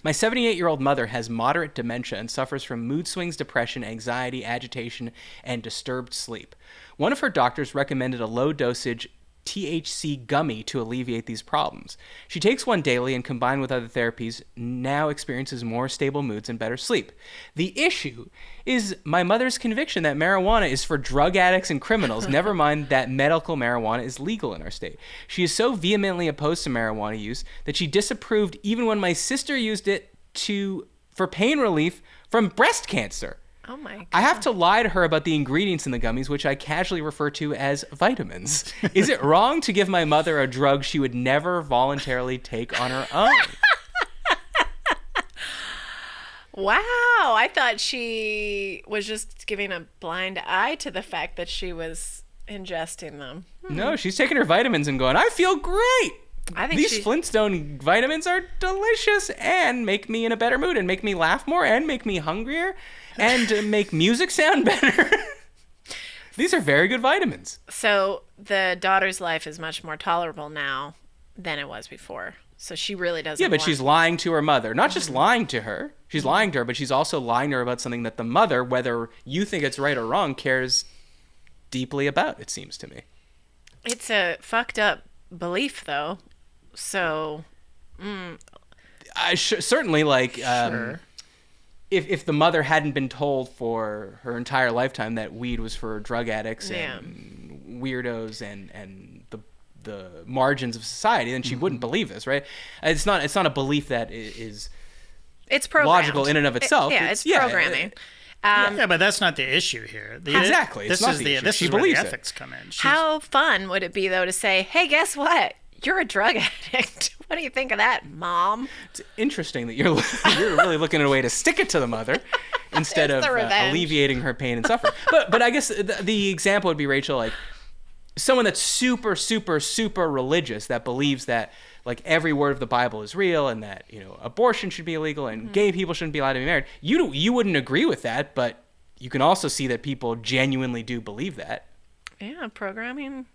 My 78-year-old mother has moderate dementia and suffers from mood swings, depression, anxiety, agitation, and disturbed sleep. One of her doctors recommended a low-dosage THC gummy to alleviate these problems. She takes one daily and combined with other therapies now experiences more stable moods and better sleep. The issue is my mother's conviction that marijuana is for drug addicts and criminals, never mind that medical marijuana is legal in our state. She is so vehemently opposed to marijuana use that she disapproved even when my sister used it for pain relief from breast cancer. Oh my God. I have to lie to her about the ingredients in the gummies, which I casually refer to as vitamins. Is it wrong to give my mother a drug she would never voluntarily take on her own? Wow. I thought she was just giving a blind eye to the fact that she was ingesting them. No, she's taking her vitamins and going, I feel great. I think These Flintstone vitamins are delicious and make me in a better mood and make me laugh more and make me hungrier and make music sound better. These are very good vitamins. So the daughter's life is much more tolerable now than it was before. So she really doesn't. Yeah, but she's lying to her mother. Not just lying to her. She's lying to her, but she's also lying to her about something that the mother, whether you think it's right or wrong, cares deeply about, it seems to me. It's a fucked up belief, though. So, I certainly, like, Sure. if the mother hadn't been told for her entire lifetime that weed was for drug addicts and weirdos and the margins of society, then she wouldn't believe this, right? It's not a belief that is it's programmed. logical in and of itself. It's programming. Yeah, but that's not the issue here. Exactly. It's not the issue. This She is where the believes it. ethics come in. How fun would it be, though, to say, hey, guess what? You're a drug addict. What do you think of that, Mom? It's interesting that you're really looking at a way to stick it to the mother instead of It's the revenge. alleviating her pain and suffering. But I guess the example would be, Rachel, like someone that's super, super, super religious that believes that like every word of the Bible is real and that, you know, abortion should be illegal and gay people shouldn't be allowed to be married. You wouldn't agree with that, but you can also see that people genuinely do believe that. Yeah, programming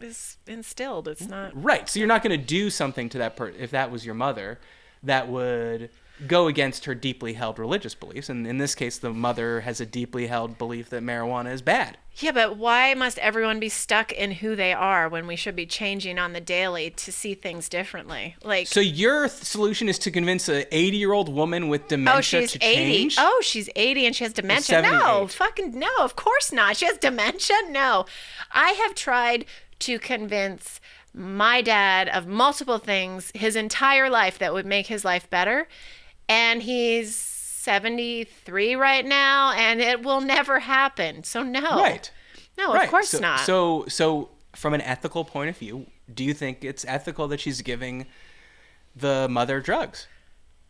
is instilled. It's not. Right. So you're not going to do something to that person if that was your mother that would go against her deeply held religious beliefs. And in this case, the mother has a deeply held belief that marijuana is bad. Yeah, but why must everyone be stuck in who they are when we should be changing on the daily to see things differently? Like, so your solution is to convince a 80-year-old woman with dementia to 80. change? Oh, she's 80 and she has dementia. No, fucking no, of course not. She has dementia? No. I have tried to convince my dad of multiple things his entire life that would make his life better. And he's 73 right now, and it will never happen. So no. Right. No, of course not. So from an ethical point of view, do you think it's ethical that she's giving the mother drugs?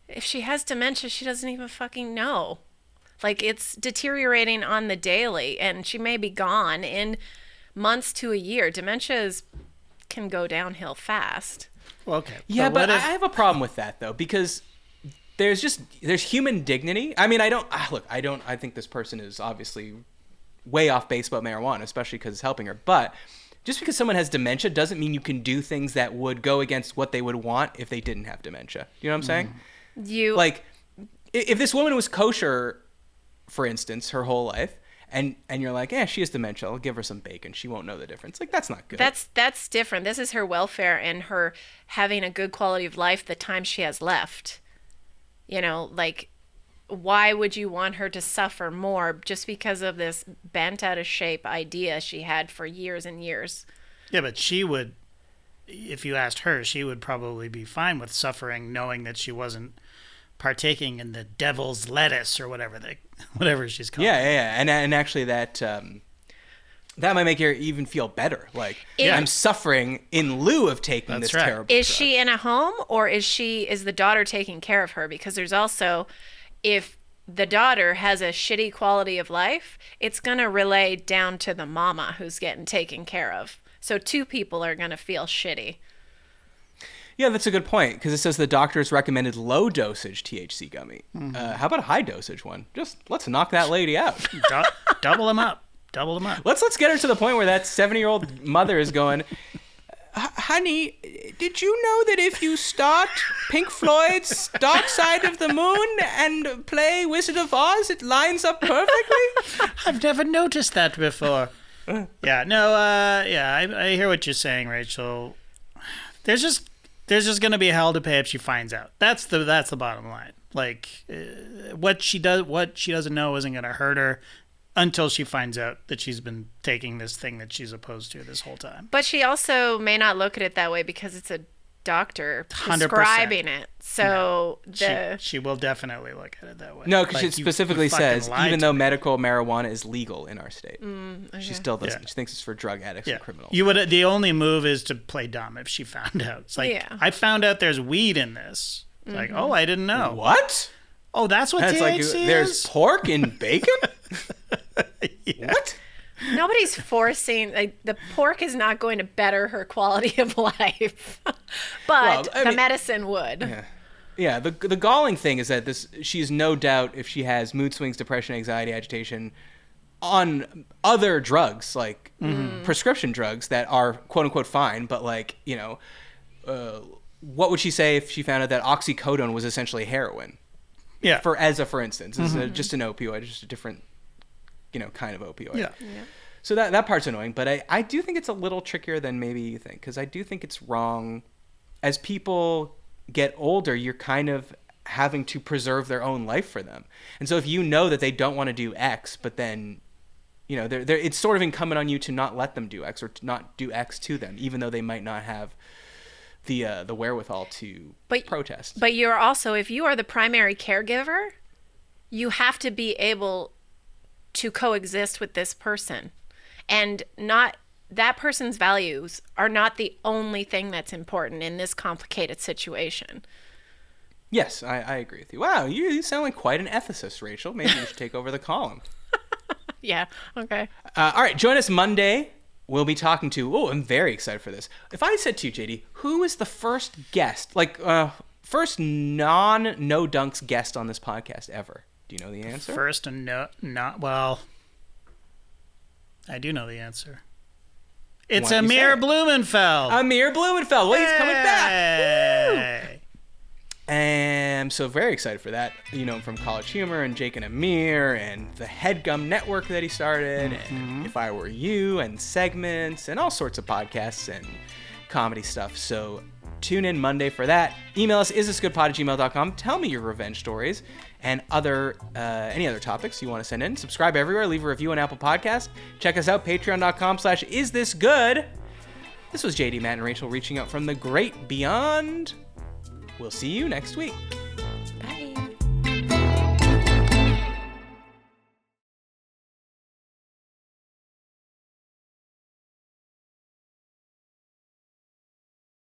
If she has dementia, she doesn't even fucking know. Like, it's deteriorating on the daily, and she may be gone in months to a year. Dementia can go downhill fast. Well, okay. Yeah, but I have a problem with that, though, because there's human dignity. I mean, I think this person is obviously way off base about marijuana, especially because it's helping her. But just because someone has dementia doesn't mean you can do things that would go against what they would want if they didn't have dementia. You know what I'm saying? Like, if this woman was kosher, for instance, her whole life, and you're like, she has dementia, I'll give her some bacon, she won't know the difference. Like, that's not good. That's different. This is her welfare and her having a good quality of life the time she has left. You know, like, why would you want her to suffer more just because of this bent out of shape idea she had for years and years? Yeah, but she would, if you asked her, she would probably be fine with suffering knowing that she wasn't partaking in the devil's lettuce or whatever she's called. Yeah. And actually that might make her even feel better. Like, I'm suffering in lieu of taking this terrible drug. Is she in a home, or is the daughter taking care of her? Because there's also, if the daughter has a shitty quality of life, it's going to relay down to the mama who's getting taken care of. So two people are going to feel shitty. Yeah, that's a good point, because it says the doctor's recommended low dosage THC gummy. Mm-hmm. How about a high dosage one? Just let's knock that lady out. Double them up. Let's get her to the point where that 70-year-old mother is going, honey, did you know that if you start Pink Floyd's Dark Side of the Moon and play Wizard of Oz, it lines up perfectly? I've never noticed that before. I hear what you're saying, Rachel. There's just going to be hell to pay if she finds out. That's the bottom line. Like, what she doesn't know isn't going to hurt her until she finds out that she's been taking this thing that she's opposed to this whole time. But she also may not look at it that way because it's a doctor prescribing 100%. It. So she will definitely look at it that way. No, because it specifically says, even though medical marijuana is legal in our state, she still doesn't. Yeah. She thinks it's for drug addicts and criminals. The only move is to play dumb if she found out. It's like, I found out there's weed in this. It's like, oh, I didn't know. What? Oh, that's what THC is? There's pork in bacon? What? Nobody's forcing, the pork is not going to better her quality of life, but the medicine would. Yeah. The galling thing is that she's no doubt, if she has mood swings, depression, anxiety, agitation, on other drugs, like prescription drugs that are quote unquote fine, but like, what would she say if she found out that oxycodone was essentially heroin? Yeah. For instance, it's just an opioid, just a different kind of opioid. Yeah. So that part's annoying, but I do think it's a little trickier than maybe you think, because I do think it's wrong. As people get older, you're kind of having to preserve their own life for them. And so if you know that they don't want to do X, but then, it's sort of incumbent on you to not let them do X or to not do X to them, even though they might not have the wherewithal to protest. But you're also, if you are the primary caregiver, you have to be able to coexist with this person, and not that person's values are not the only thing that's important in this complicated situation. Yes, I agree with you. Wow, you sound like quite an ethicist, Rachel. Maybe you should take over the column. Yeah, okay. All right, join us Monday. We'll be talking to, I'm very excited for this. If I said to you, JD, who is the first guest, first non-No Dunks guest on this podcast ever? Do you know the answer? First and I do know the answer. It's Amir Blumenfeld. Amir Blumenfeld. Well, he's coming back. And I'm so very excited for that. You know him from College Humor and Jake and Amir and the Headgum Network that he started, and If I Were You, and segments and all sorts of podcasts and comedy stuff. So tune in Monday for that. Email us isthisgoodpod@gmail.com. Tell me your revenge stories and any other topics you want to send in. Subscribe everywhere. Leave a review on Apple Podcast. Check us out, patreon.com/isthisgood. This was JD, Matt, and Rachel reaching out from the great beyond. We'll see you next week.